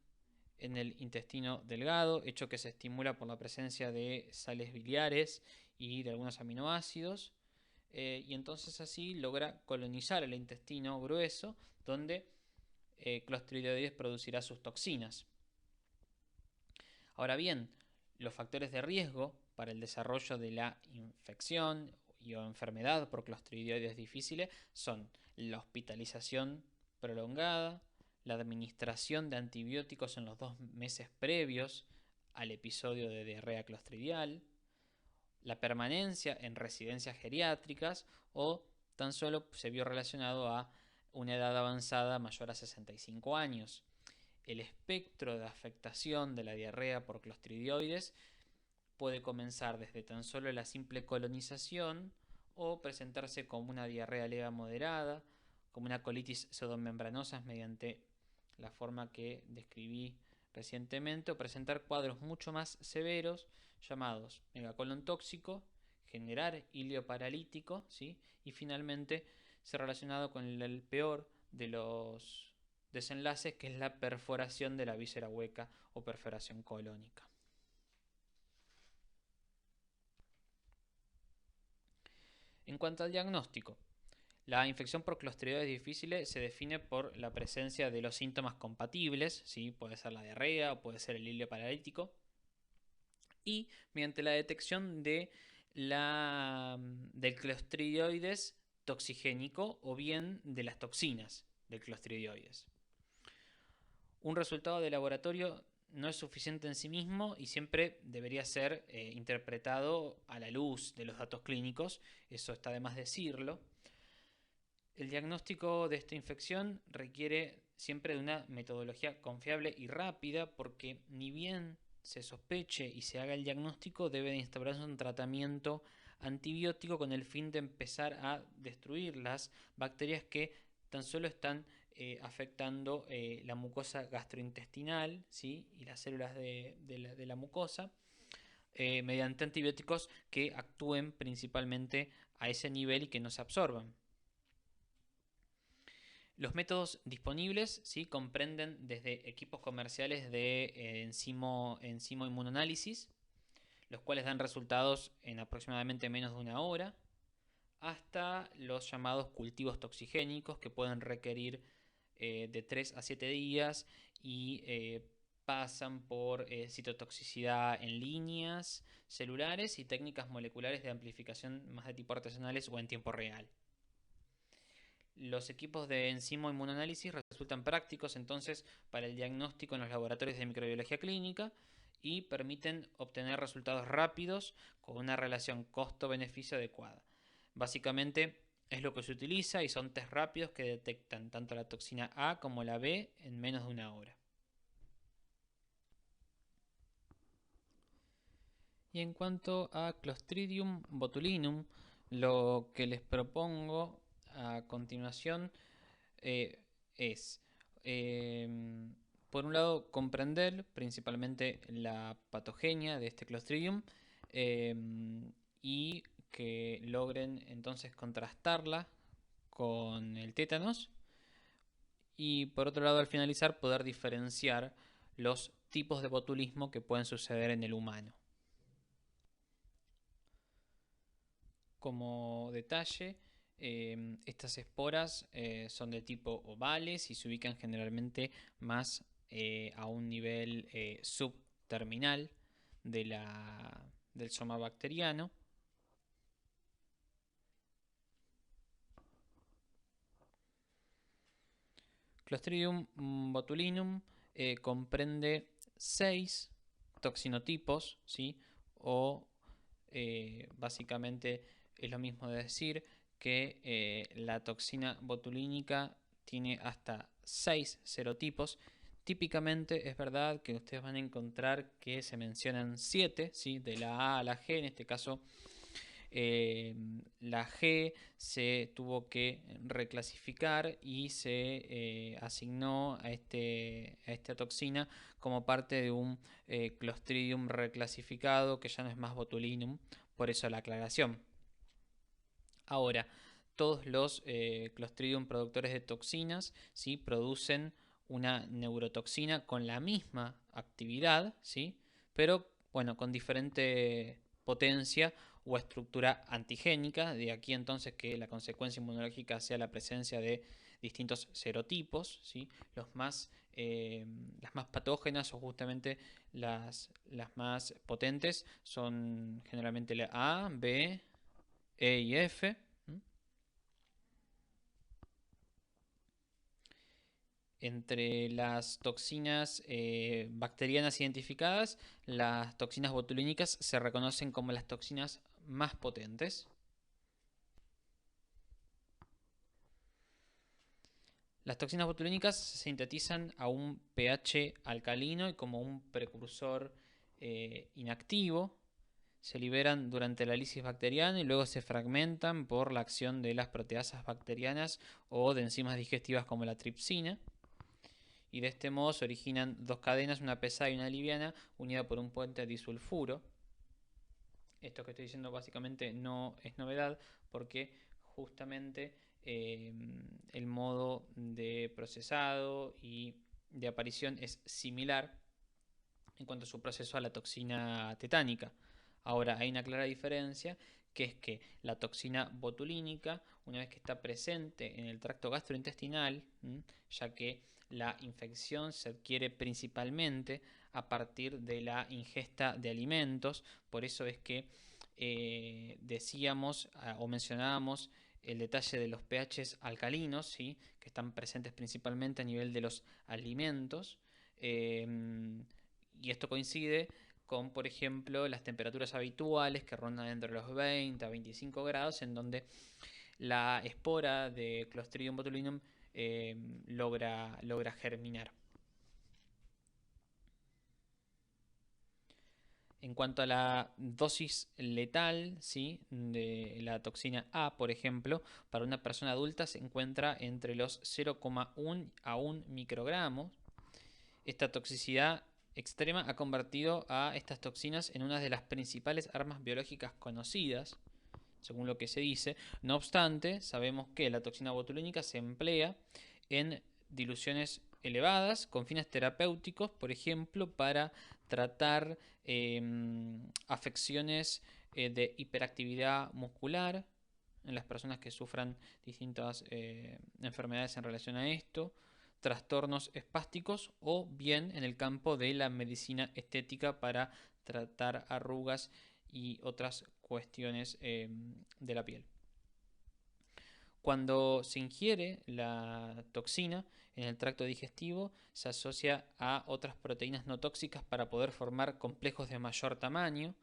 en el intestino delgado, hecho que se estimula por la presencia de sales biliares y de algunos aminoácidos, y entonces así logra colonizar el intestino grueso, donde Clostridioides producirá sus toxinas. Ahora bien, los factores de riesgo para el desarrollo de la infección y o enfermedad por Clostridioides difficile son la hospitalización prolongada, la administración de antibióticos en los 2 meses previos al episodio de diarrea clostridial, la permanencia en residencias geriátricas o tan solo se vio relacionado a una edad avanzada mayor a 65 años. El espectro de afectación de la diarrea por clostridioides puede comenzar desde tan solo la simple colonización o presentarse como una diarrea leve a moderada, como una colitis pseudomembranosa mediante la forma que describí recientemente, o presentar cuadros mucho más severos llamados megacolon tóxico, generar hilio paralítico, ¿sí? Y finalmente ser relacionado con el peor de los desenlaces, que es la perforación de la víscera hueca o perforación colónica. En cuanto al diagnóstico, la infección por Clostridioides difficile se define por la presencia de los síntomas compatibles, ¿sí? Puede ser la diarrea o puede ser el hilio paralítico, y mediante la detección del Clostridioides toxigénico o bien de las toxinas del Clostridioides. Un resultado de laboratorio no es suficiente en sí mismo y siempre debería ser interpretado a la luz de los datos clínicos, eso está de más decirlo. El diagnóstico de esta infección requiere siempre de una metodología confiable y rápida, porque ni bien se sospeche y se haga el diagnóstico, debe de instaurarse un tratamiento antibiótico con el fin de empezar a destruir las bacterias que tan solo están afectando la mucosa gastrointestinal, ¿sí? Y las células de la mucosa, mediante antibióticos que actúen principalmente a ese nivel y que no se absorban. Los métodos disponibles, ¿sí? Comprenden desde equipos comerciales de enzimo inmunoanálisis, los cuales dan resultados en aproximadamente menos de una hora, hasta los llamados cultivos toxigénicos, que pueden requerir de 3 a 7 días y pasan por citotoxicidad en líneas celulares y técnicas moleculares de amplificación más de tipo artesanales o en tiempo real. Los equipos de enzimo inmunoanálisis resultan prácticos entonces para el diagnóstico en los laboratorios de microbiología clínica y permiten obtener resultados rápidos con una relación costo-beneficio adecuada. Básicamente es lo que se utiliza y son test rápidos que detectan tanto la toxina A como la B en menos de una hora. Y en cuanto a Clostridium botulinum, lo que les propongo a continuación es, eh, por un lado, comprender principalmente la patogenia de este Clostridium, eh, y que logren entonces contrastarla con el tétanos, y por otro lado, al finalizar, poder diferenciar los tipos de botulismo que pueden suceder en el humano. Como detalle, estas esporas son de tipo ovales y se ubican generalmente más a un nivel subterminal del soma bacteriano. Clostridium botulinum comprende 6 toxinotipos, ¿sí? O básicamente es lo mismo de decir que la toxina botulínica tiene hasta 6 serotipos. Típicamente es verdad que ustedes van a encontrar que se mencionan 7, ¿sí? De la A a la G, en este caso la G se tuvo que reclasificar y se asignó a esta toxina como parte de un Clostridium reclasificado que ya no es más botulinum, por eso la aclaración. Ahora, todos los Clostridium productores de toxinas, ¿sí? Producen una neurotoxina con la misma actividad, ¿sí? Pero bueno, con diferente potencia o estructura antigénica. De aquí entonces que la consecuencia inmunológica sea la presencia de distintos serotipos, ¿sí? Las más patógenas o justamente las más potentes son generalmente la A, B, E y F. Entre las toxinas bacterianas identificadas, las toxinas botulínicas se reconocen como las toxinas más potentes. Las toxinas botulínicas se sintetizan a un pH alcalino y como un precursor inactivo. Se liberan durante la lisis bacteriana y luego se fragmentan por la acción de las proteasas bacterianas o de enzimas digestivas como la tripsina. Y de este modo se originan dos cadenas, una pesada y una liviana, unida por un puente disulfuro. Esto que estoy diciendo básicamente no es novedad porque justamente el modo de procesado y de aparición es similar en cuanto a su proceso a la toxina tetánica. Ahora, hay una clara diferencia, que es que la toxina botulínica, una vez que está presente en el tracto gastrointestinal, ya que la infección se adquiere principalmente a partir de la ingesta de alimentos, por eso es que decíamos o mencionábamos el detalle de los pHs alcalinos, ¿sí? Que están presentes principalmente a nivel de los alimentos. Y esto coincide con, por ejemplo, las temperaturas habituales que rondan entre los 20 a 25 grados, en donde la espora de Clostridium botulinum logra germinar. En cuanto a la dosis letal, ¿sí? De la toxina A, por ejemplo, para una persona adulta se encuentra entre los 0,1 a 1 microgramos. Esta toxicidad extrema ha convertido a estas toxinas en una de las principales armas biológicas conocidas, según lo que se dice. No obstante, sabemos que la toxina botulínica se emplea en diluciones elevadas con fines terapéuticos, por ejemplo, para tratar afecciones de hiperactividad muscular en las personas que sufran distintas enfermedades en relación a esto, trastornos espásticos o bien en el campo de la medicina estética para tratar arrugas y otras cuestiones de la piel. Cuando se ingiere la toxina en el tracto digestivo, se asocia a otras proteínas no tóxicas para poder formar complejos de mayor tamaño.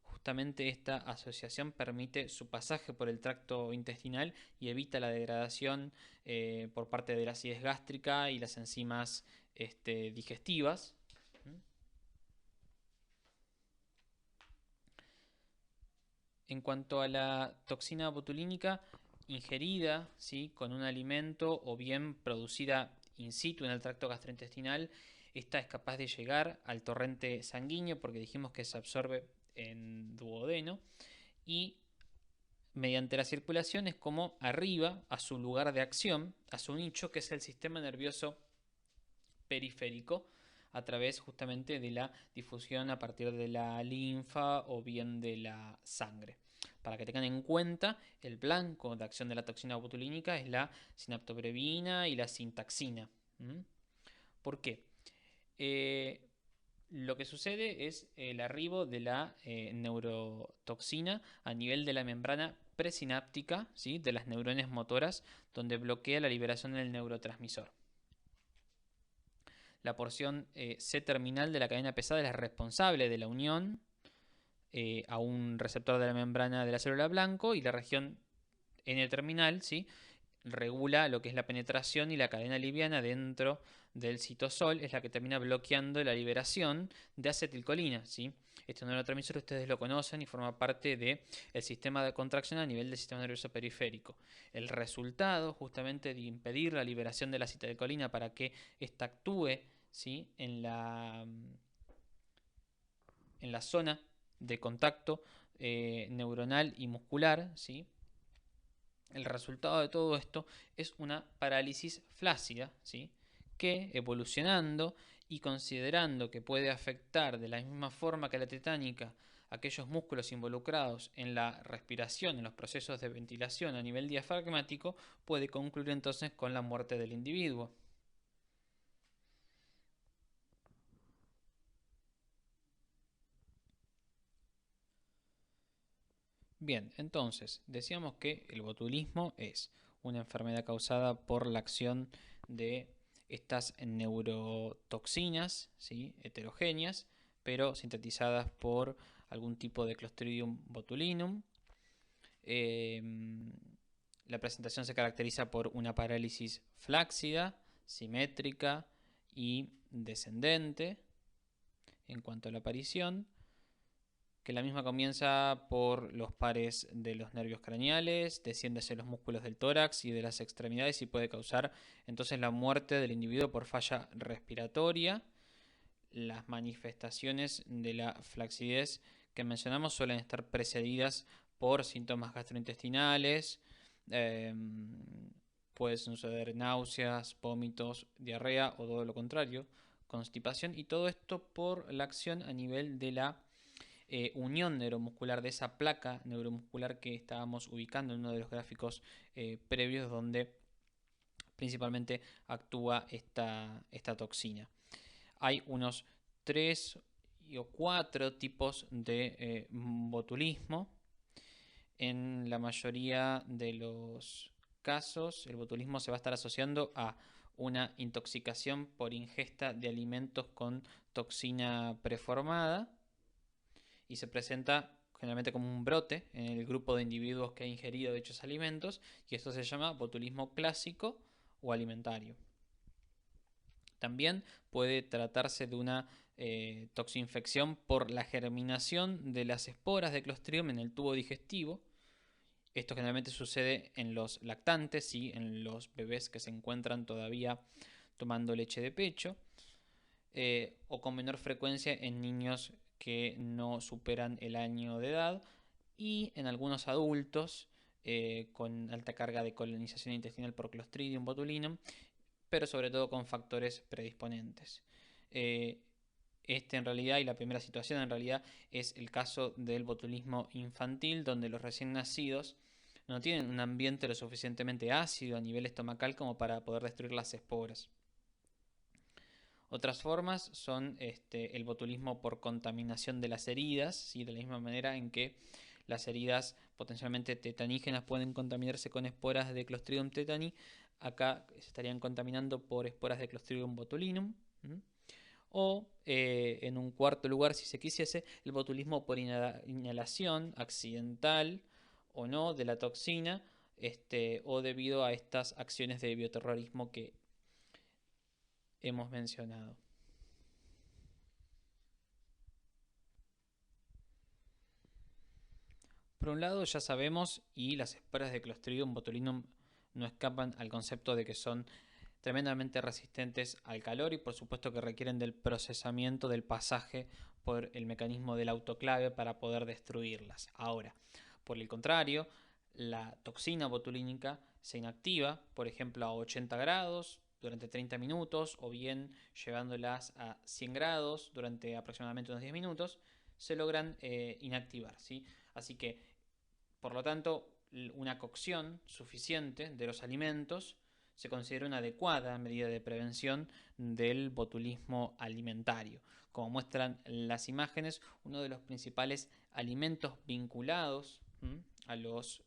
Justamente esta asociación permite su pasaje por el tracto intestinal y evita la degradación por parte de la acidez gástrica y las enzimas digestivas. En cuanto a la toxina botulínica ingerida, ¿sí? Con un alimento o bien producida in situ en el tracto gastrointestinal, esta es capaz de llegar al torrente sanguíneo porque dijimos que se absorbe en duodeno y mediante la circulación es como arriba a su lugar de acción, a su nicho, que es el sistema nervioso periférico, a través justamente de la difusión a partir de la linfa o bien de la sangre. Para que tengan en cuenta, el blanco de acción de la toxina botulínica es la sinaptobrevina y la sintaxina. ¿Por qué? Lo que sucede es el arribo de la neurotoxina a nivel de la membrana presináptica, ¿sí? De las neuronas motoras, donde bloquea la liberación del neurotransmisor. La porción C-terminal de la cadena pesada es la responsable de la unión a un receptor de la membrana de la célula blanco, y la región N-terminal, ¿sí? Regula lo que es la penetración y la cadena liviana dentro del citosol es la que termina bloqueando la liberación de acetilcolina, ¿sí? Este neurotransmisor ustedes lo conocen y forma parte del sistema de contracción a nivel del sistema nervioso periférico. El resultado justamente de impedir la liberación de la acetilcolina para que ésta actúe, ¿sí?, en la zona de contacto neuronal y muscular, ¿sí? El resultado de todo esto es una parálisis flácida, ¿sí?, que evolucionando y considerando que puede afectar de la misma forma que la tetánica aquellos músculos involucrados en la respiración, en los procesos de ventilación a nivel diafragmático, puede concluir entonces con la muerte del individuo. Bien, entonces decíamos que el botulismo es una enfermedad causada por la acción de estas neurotoxinas, ¿sí?, heterogéneas, pero sintetizadas por algún tipo de Clostridium botulinum. La presentación se caracteriza por una parálisis flácida, simétrica y descendente en cuanto a la aparición, que la misma comienza por los pares de los nervios craneales, desciende hacia los músculos del tórax y de las extremidades y puede causar entonces la muerte del individuo por falla respiratoria. Las manifestaciones de la flacidez que mencionamos suelen estar precedidas por síntomas gastrointestinales, pueden suceder náuseas, vómitos, diarrea o todo lo contrario, constipación, y todo esto por la acción a nivel de la unión neuromuscular, de esa placa neuromuscular que estábamos ubicando en uno de los gráficos previos, donde principalmente actúa esta toxina. Hay unos 3 o 4 tipos de botulismo. En la mayoría de los casos, el botulismo se va a estar asociando a una intoxicación por ingesta de alimentos con toxina preformada, y se presenta generalmente como un brote en el grupo de individuos que ha ingerido dichos alimentos, y esto se llama botulismo clásico o alimentario. También puede tratarse de una toxinfección por la germinación de las esporas de Clostridium en el tubo digestivo. Esto generalmente sucede en los lactantes y en los bebés que se encuentran todavía tomando leche de pecho, o con menor frecuencia en niños que no superan el año de edad, y en algunos adultos con alta carga de colonización intestinal por Clostridium botulinum, pero sobre todo con factores predisponentes. En realidad, y la primera situación en realidad, es el caso del botulismo infantil, donde los recién nacidos no tienen un ambiente lo suficientemente ácido a nivel estomacal como para poder destruir las esporas. Otras formas son el botulismo por contaminación de las heridas, ¿sí?, de la misma manera en que las heridas potencialmente tetanígenas pueden contaminarse con esporas de Clostridium tetani, acá se estarían contaminando por esporas de Clostridium botulinum. O en un cuarto lugar, si se quisiese, el botulismo por inhalación accidental o no de la toxina, o debido a estas acciones de bioterrorismo que hemos mencionado. Por un lado, ya sabemos, y las esporas de Clostridium botulinum no escapan al concepto de que son tremendamente resistentes al calor y por supuesto que requieren del procesamiento, del pasaje por el mecanismo del autoclave para poder destruirlas. Ahora, por el contrario, la toxina botulínica se inactiva, por ejemplo, a 80 grados durante 30 minutos, o bien llevándolas a 100 grados durante aproximadamente unos 10 minutos, se logran inactivar, ¿sí? Así que, por lo tanto, una cocción suficiente de los alimentos se considera una adecuada medida de prevención del botulismo alimentario. Como muestran las imágenes, uno de los principales alimentos vinculados a los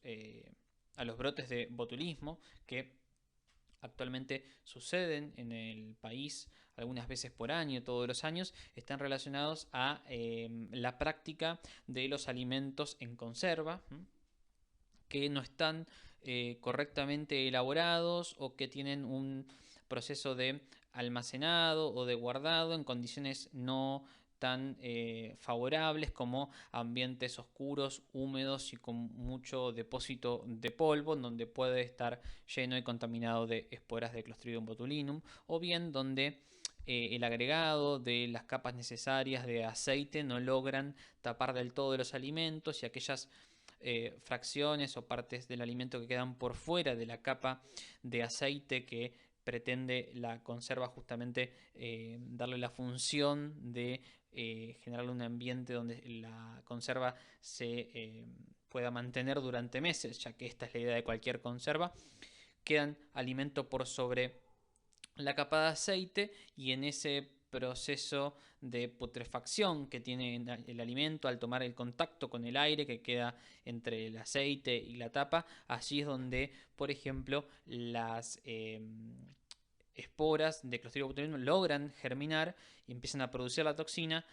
brotes de botulismo que actualmente suceden en el país algunas veces por año, todos los años, están relacionados a la práctica de los alimentos en conserva, que no están correctamente elaborados o que tienen un proceso de almacenado o de guardado en condiciones no tan favorables como ambientes oscuros, húmedos y con mucho depósito de polvo, donde puede estar lleno y contaminado de esporas de Clostridium botulinum, o bien donde el agregado de las capas necesarias de aceite no logran tapar del todo los alimentos, y aquellas fracciones o partes del alimento que quedan por fuera de la capa de aceite que pretende la conserva justamente darle la función de generarle un ambiente donde la conserva se pueda mantener durante meses, ya que esta es la idea de cualquier conserva. Quedan alimento por sobre la capa de aceite, y en ese proceso de putrefacción que tiene el alimento al tomar el contacto con el aire que queda entre el aceite y la tapa, allí es donde, por ejemplo, las esporas de Clostridium botulinum logran germinar y empiezan a producir la toxina.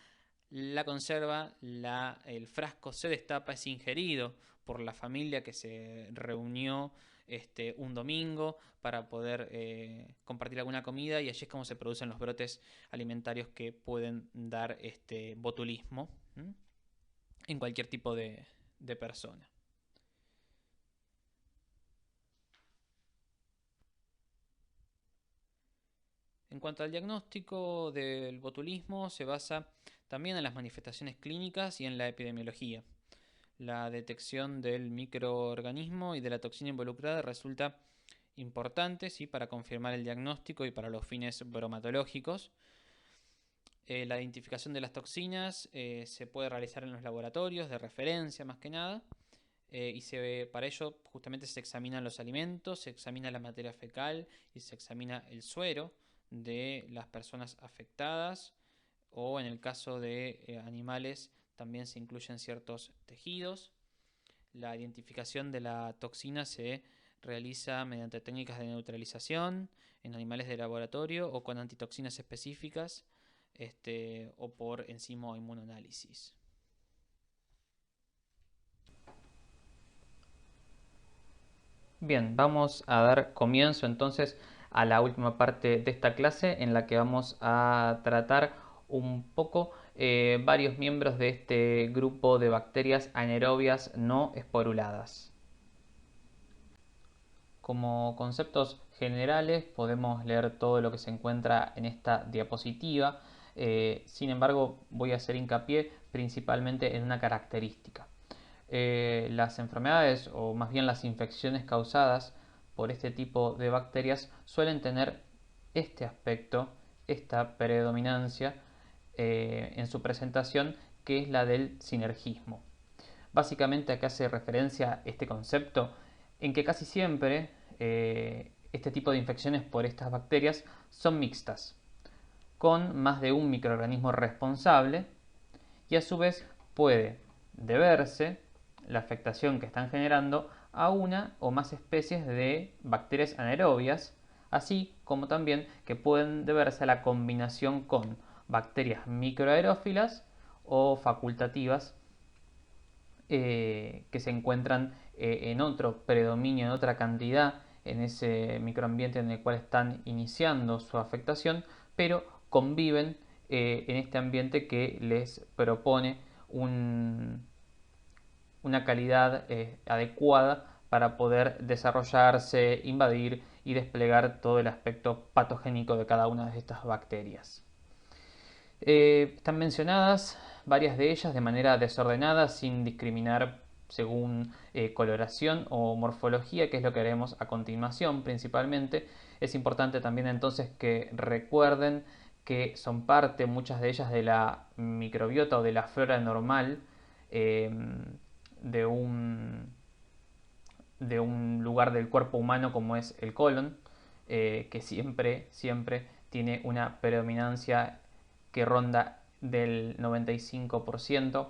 La conserva, el frasco se destapa, es ingerido por la familia que se reunió un domingo para poder compartir alguna comida, y allí es como se producen los brotes alimentarios que pueden dar botulismo en cualquier tipo de persona. En cuanto al diagnóstico del botulismo, se basa también en las manifestaciones clínicas y en la epidemiología. La detección del microorganismo y de la toxina involucrada resulta importante, ¿sí?, para confirmar el diagnóstico y para los fines bromatológicos. La identificación de las toxinas se puede realizar en los laboratorios de referencia más que nada, y para ello justamente se examinan los alimentos, se examina la materia fecal y se examina el suero de las personas afectadas, o en el caso de animales también se incluyen ciertos tejidos. La identificación de la toxina se realiza mediante técnicas de neutralización en animales de laboratorio o con antitoxinas específicas, o por enzimo-inmunoanálisis. Bien, vamos a dar comienzo entonces a la última parte de esta clase, en la que vamos a tratar un poco varios miembros de este grupo de bacterias anaerobias no esporuladas. Como conceptos generales podemos leer todo lo que se encuentra en esta diapositiva, sin embargo voy a hacer hincapié principalmente en una característica. Las enfermedades, o más bien las infecciones causadas por este tipo de bacterias, suelen tener este aspecto, esta predominancia en su presentación, que es la del sinergismo. Básicamente acá hace referencia este concepto en que casi siempre este tipo de infecciones por estas bacterias son mixtas, con más de un microorganismo responsable, y a su vez puede deberse la afectación que están generando a una o más especies de bacterias anaerobias, así como también que pueden deberse a la combinación con bacterias microaerófilas o facultativas que se encuentran en otro predominio, en otra cantidad en ese microambiente en el cual están iniciando su afectación, pero conviven en este ambiente que les propone una calidad adecuada para poder desarrollarse, invadir y desplegar todo el aspecto patogénico de cada una de estas bacterias. Están mencionadas varias de ellas de manera desordenada, sin discriminar según coloración o morfología, que es lo que haremos a continuación principalmente. Es importante también entonces que recuerden que son parte, muchas de ellas, de la microbiota o de la flora normal de un lugar del cuerpo humano como es el colon, que siempre tiene una predominancia que ronda del 95%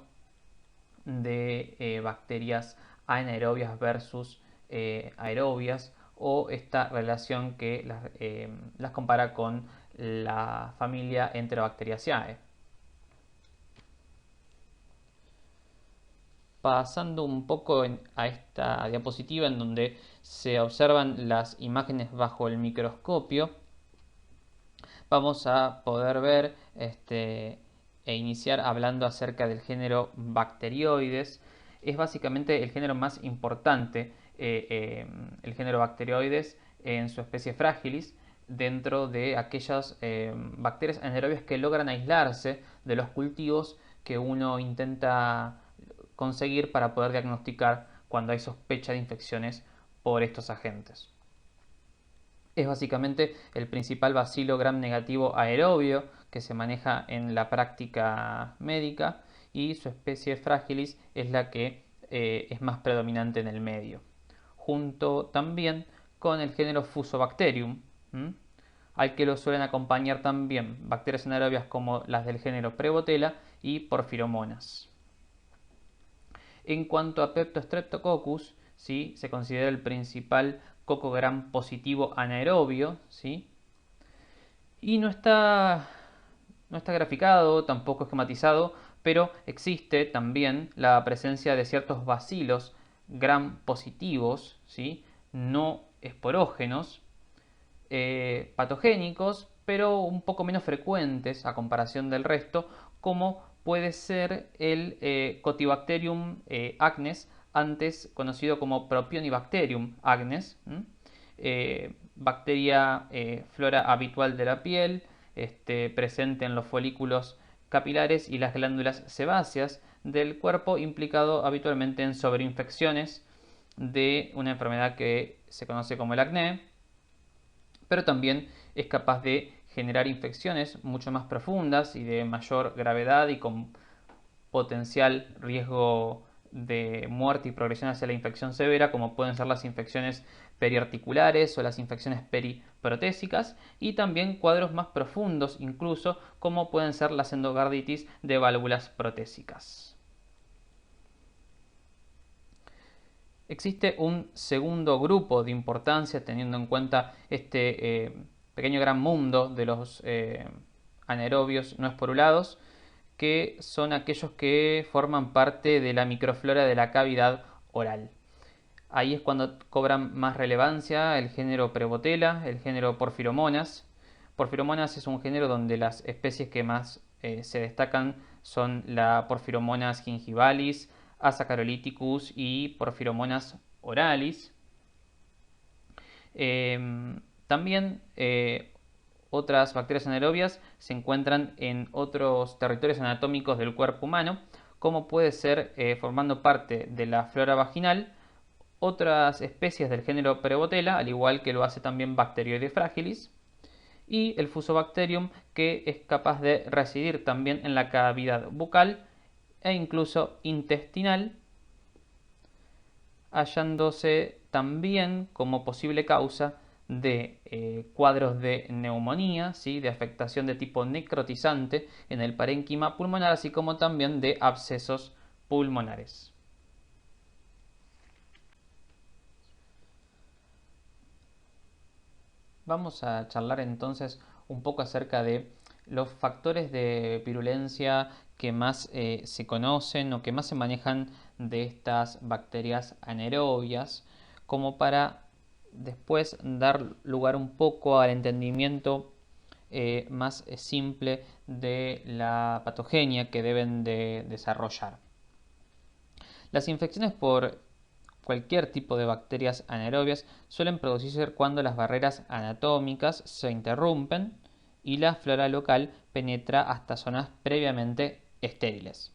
de bacterias anaerobias versus aerobias, o esta relación que las compara con la familia Enterobacteriaceae. Pasando un poco a esta diapositiva en donde se observan las imágenes bajo el microscopio, vamos a poder ver e iniciar hablando acerca del género Bacteroides. Es básicamente el género más importante, el género Bacteroides en su especie Fragilis, dentro de aquellas bacterias anaerobias que logran aislarse de los cultivos que uno intenta conseguir para poder diagnosticar cuando hay sospecha de infecciones por estos agentes. Es básicamente el principal bacilo gram negativo aerobio que se maneja en la práctica médica, y su especie fragilis es la que es más predominante en el medio, junto también con el género Fusobacterium, al que lo suelen acompañar también bacterias anaerobias como las del género Prevotella y Porphyromonas. En cuanto a Peptostreptococcus, ¿sí?, se considera el principal coco gram positivo anaerobio, ¿sí?, y no está graficado, tampoco esquematizado, pero existe también la presencia de ciertos bacilos gram positivos, ¿sí?, no esporógenos, patogénicos, pero un poco menos frecuentes a comparación del resto, como puede ser el Cotibacterium acnes, antes conocido como Propionibacterium acnes, bacteria flora habitual de la piel, presente en los folículos capilares y las glándulas sebáceas del cuerpo, implicado habitualmente en sobreinfecciones de una enfermedad que se conoce como el acné, pero también es capaz de generar infecciones mucho más profundas y de mayor gravedad y con potencial riesgo de muerte y progresión hacia la infección severa, como pueden ser las infecciones periarticulares o las infecciones periprotésicas, y también cuadros más profundos incluso, como pueden ser las endocarditis de válvulas protésicas. Existe un segundo grupo de importancia teniendo en cuenta pequeño gran mundo de los anaerobios no esporulados, que son aquellos que forman parte de la microflora de la cavidad oral. Ahí es cuando cobran más relevancia el género Prevotella, el género Porphyromonas. Porphyromonas es un género donde las especies que más se destacan son la Porphyromonas gingivalis, Asaccharolithicus y Porphyromonas oralis. También otras bacterias anaerobias se encuentran en otros territorios anatómicos del cuerpo humano, como puede ser formando parte de la flora vaginal otras especies del género Prevotella, al igual que lo hace también Bacteroides fragilis, y el Fusobacterium, que es capaz de residir también en la cavidad bucal e incluso intestinal, hallándose también como posible causa de cuadros de neumonía, ¿sí?, de afectación de tipo necrotizante en el parénquima pulmonar, así como también de abscesos pulmonares. Vamos a charlar entonces un poco acerca de los factores de virulencia que más se conocen o que más se manejan de estas bacterias anaerobias, como para después dar lugar un poco al entendimiento más simple de la patogenia que deben de desarrollar. Las infecciones por cualquier tipo de bacterias anaerobias suelen producirse cuando las barreras anatómicas se interrumpen y la flora local penetra hasta zonas previamente estériles.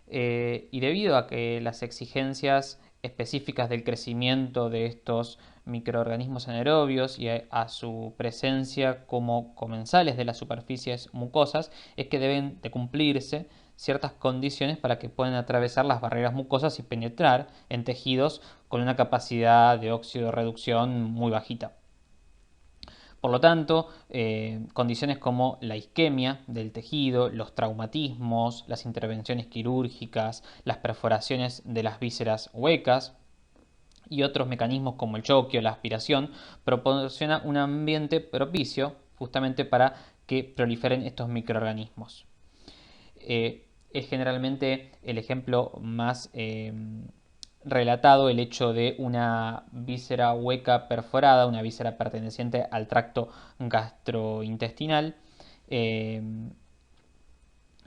Y debido a que las exigencias específicas del crecimiento de estos microorganismos anaerobios y a su presencia como comensales de las superficies mucosas, es que deben de cumplirse ciertas condiciones para que puedan atravesar las barreras mucosas y penetrar en tejidos con una capacidad de óxido reducción muy bajita. Por lo tanto, condiciones como la isquemia del tejido, los traumatismos, las intervenciones quirúrgicas, las perforaciones de las vísceras huecas y otros mecanismos como el choque o la aspiración proporciona un ambiente propicio justamente para que proliferen estos microorganismos. Es generalmente el ejemplo más relatado el hecho de una víscera hueca perforada, una víscera perteneciente al tracto gastrointestinal,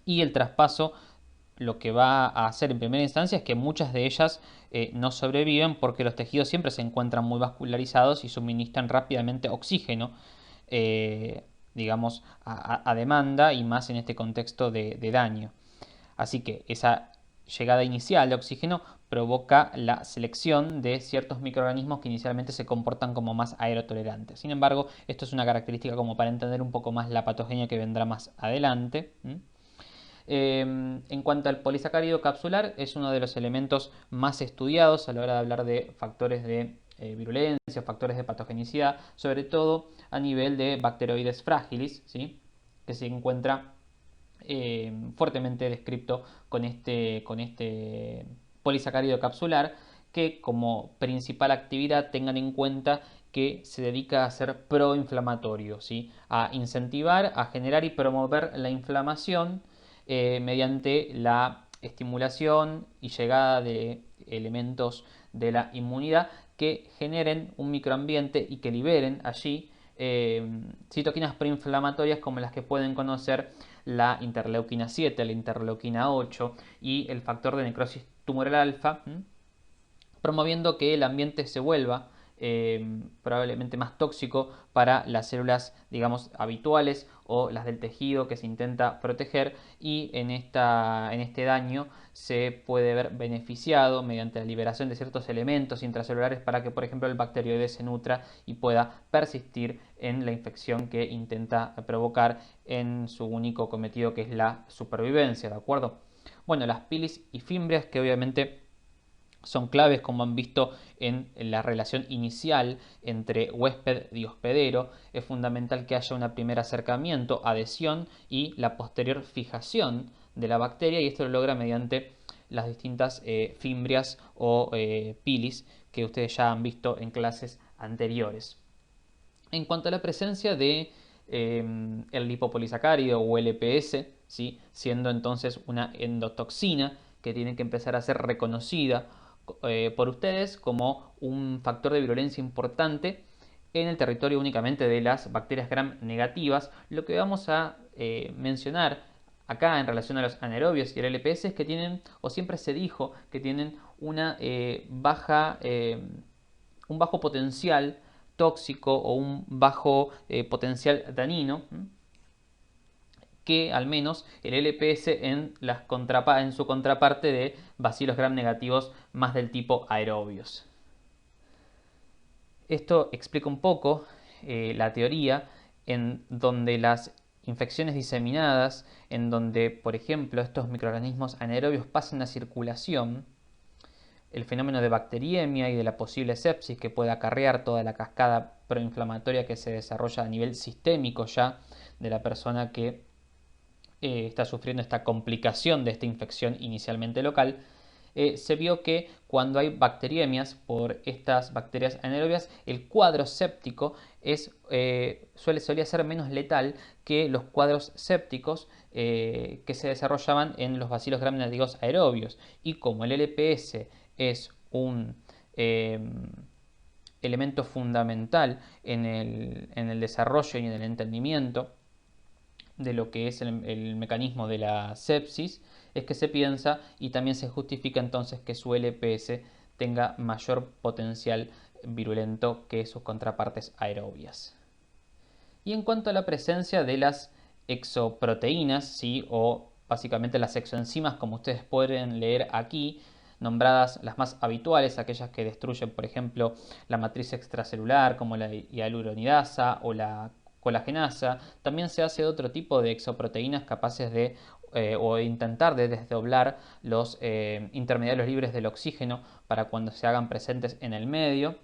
y el traspaso lo que va a hacer en primera instancia es que muchas de ellas no sobreviven porque los tejidos siempre se encuentran muy vascularizados y suministran rápidamente oxígeno, eh, digamos, a demanda y más en este contexto de daño. Así que esa llegada inicial de oxígeno provoca la selección de ciertos microorganismos que inicialmente se comportan como más aerotolerantes. Sin embargo, esto es una característica como para entender un poco más la patogenia que vendrá más adelante. En cuanto al polisacárido capsular, es uno de los elementos más estudiados a la hora de hablar de factores de virulencia, factores de patogenicidad, sobre todo a nivel de Bacteroides fragilis, ¿sí? Que se encuentra fuertemente descrito con este polisacárido capsular, que como principal actividad tengan en cuenta que se dedica a ser proinflamatorio, ¿sí? A incentivar, a generar y promover la inflamación mediante la estimulación y llegada de elementos de la inmunidad que generen un microambiente y que liberen allí citoquinas proinflamatorias como las que pueden conocer la interleuquina 7, la interleuquina 8 y el factor de necrosis tumoral alfa, promoviendo que el ambiente se vuelva probablemente más tóxico para las células, digamos, habituales o las del tejido que se intenta proteger, y en este daño se puede ver beneficiado mediante la liberación de ciertos elementos intracelulares para que, por ejemplo, el bacterioide se nutra y pueda persistir en la infección que intenta provocar en su único cometido, que es la supervivencia, ¿de acuerdo? Bueno, las pilis y fimbrias, que obviamente son claves, como han visto en la relación inicial entre huésped y hospedero. Es fundamental que haya un primer acercamiento, adhesión y la posterior fijación de la bacteria, y esto lo logra mediante las distintas fimbrias o pilis que ustedes ya han visto en clases anteriores. En cuanto a la presencia de el lipopolisacárido o LPS, ¿sí? Siendo entonces una endotoxina que tiene que empezar a ser reconocida por ustedes como un factor de virulencia importante en el territorio únicamente de las bacterias gram negativas. Lo que vamos a mencionar acá en relación a los anaerobios y el LPS es que tienen, o siempre se dijo, que tienen una un bajo potencial tóxico o un bajo potencial dañino, que al menos el LPS en su contraparte de bacilos gram negativos más del tipo aerobios. Esto explica un poco la teoría en donde las infecciones diseminadas, en donde, por ejemplo, estos microorganismos anaerobios pasan a circulación, el fenómeno de bacteriemia y de la posible sepsis que puede acarrear toda la cascada proinflamatoria que se desarrolla a nivel sistémico ya de la persona que está sufriendo esta complicación de esta infección inicialmente local. Se vio que cuando hay bacteriemias por estas bacterias anaerobias, el cuadro séptico solía ser menos letal que los cuadros sépticos que se desarrollaban en los bacilos gram negativos aerobios. Y como el LPS es un elemento fundamental en el desarrollo y en el entendimiento de lo que es el mecanismo de la sepsis, es que se piensa y también se justifica entonces que su LPS tenga mayor potencial virulento que sus contrapartes aerobias. Y en cuanto a la presencia de las exoproteínas, ¿sí? O básicamente las exoenzimas, como ustedes pueden leer aquí, nombradas las más habituales, aquellas que destruyen, por ejemplo, la matriz extracelular, como la hialuronidasa o la colagenasa. También se hace otro tipo de exoproteínas capaces de o intentar de desdoblar los intermediarios libres del oxígeno para cuando se hagan presentes en el medio.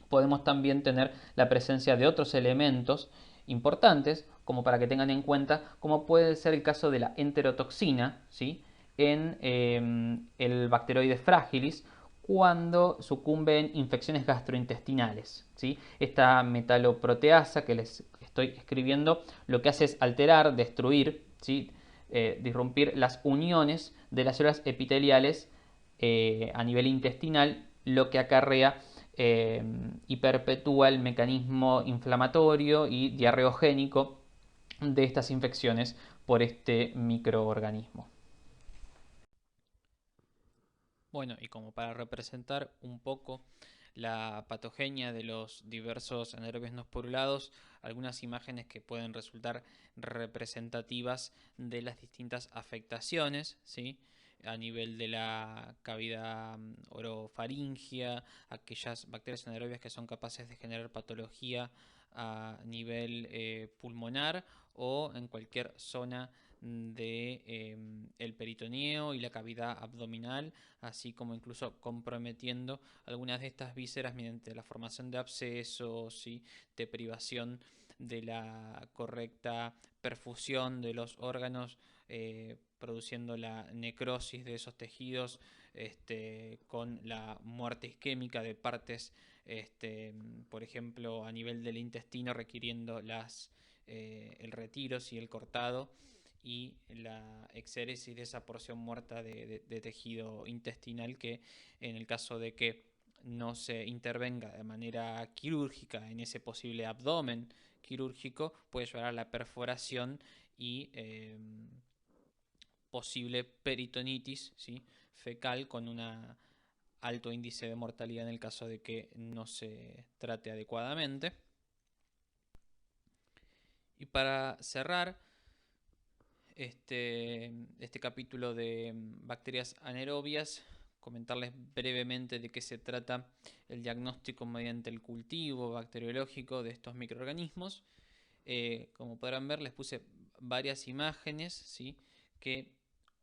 Podemos también tener la presencia de otros elementos importantes, como para que tengan en cuenta, como puede ser el caso de la enterotoxina, ¿sí? En el Bacteroides fragilis, cuando sucumbe en infecciones gastrointestinales, ¿sí? Esta metaloproteasa que les estoy escribiendo lo que hace es alterar, destruir, ¿sí? Disrumpir las uniones de las células epiteliales a nivel intestinal, lo que acarrea y perpetúa el mecanismo inflamatorio y diarreogénico de estas infecciones por este microorganismo. Bueno, y como para representar un poco la patogenia de los diversos anaerobios no esporulados, algunas imágenes que pueden resultar representativas de las distintas afectaciones, ¿sí? A nivel de la cavidad orofaringia, aquellas bacterias anaerobias que son capaces de generar patología a nivel pulmonar o en cualquier zona de el peritoneo y la cavidad abdominal, así como incluso comprometiendo algunas de estas vísceras mediante la formación de abscesos y de privación de la correcta perfusión de los órganos, produciendo la necrosis de esos tejidos, con la muerte isquémica de partes, por ejemplo, a nivel del intestino, requiriendo el retiro y el cortado y la exéresis de esa porción muerta de tejido intestinal, que en el caso de que no se intervenga de manera quirúrgica en ese posible abdomen quirúrgico, puede llevar a la perforación y posible peritonitis, ¿sí? Fecal, con un alto índice de mortalidad en el caso de que no se trate adecuadamente. Y para cerrar este capítulo de bacterias anaerobias, comentarles brevemente de qué se trata el diagnóstico mediante el cultivo bacteriológico de estos microorganismos. Como podrán ver, les puse varias imágenes, ¿sí? Que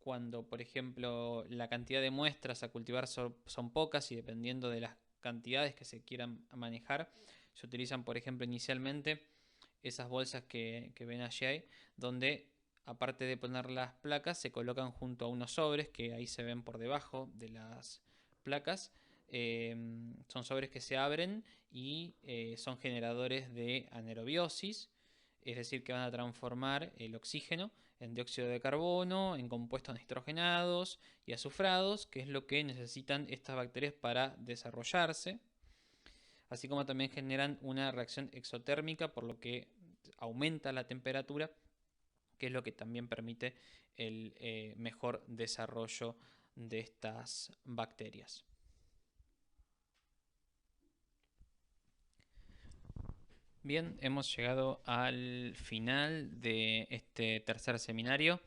cuando, por ejemplo, la cantidad de muestras a cultivar son pocas y dependiendo de las cantidades que se quieran manejar, se utilizan, por ejemplo, inicialmente esas bolsas que ven allí, donde aparte de poner las placas, se colocan junto a unos sobres que ahí se ven por debajo de las placas. Son sobres que se abren y son generadores de anaerobiosis, es decir, que van a transformar el oxígeno en dióxido de carbono, en compuestos nitrogenados y azufrados, que es lo que necesitan estas bacterias para desarrollarse, así como también generan una reacción exotérmica, por lo que aumenta la temperatura, que es lo que también permite el mejor desarrollo de estas bacterias. Bien, hemos llegado al final de este tercer seminario.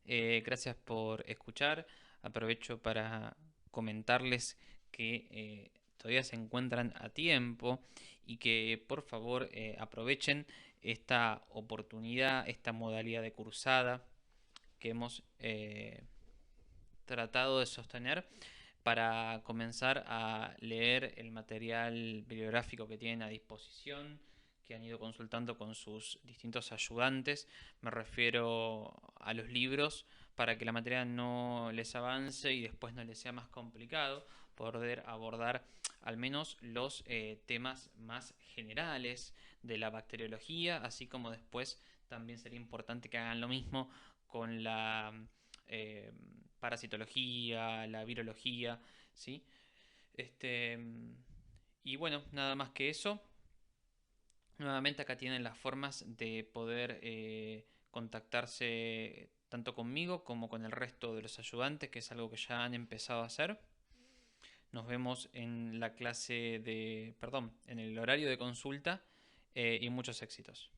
Gracias por escuchar. Aprovecho para comentarles que todavía se encuentran a tiempo y que por favor aprovechen esta oportunidad, esta modalidad de cursada que hemos tratado de sostener para comenzar a leer el material bibliográfico que tienen a disposición, que han ido consultando con sus distintos ayudantes. Me refiero a los libros, para que la materia no les avance y después no les sea más complicado poder abordar al menos los temas más generales de la bacteriología, así como después también sería importante que hagan lo mismo con la eh, parasitología, la virología, ¿sí? Este, y bueno, nada más que eso. Nuevamente acá tienen las formas de poder contactarse tanto conmigo como con el resto de los ayudantes, que es algo que ya han empezado a hacer. Nos vemos en la clase de, perdón, en el horario de consulta y muchos éxitos.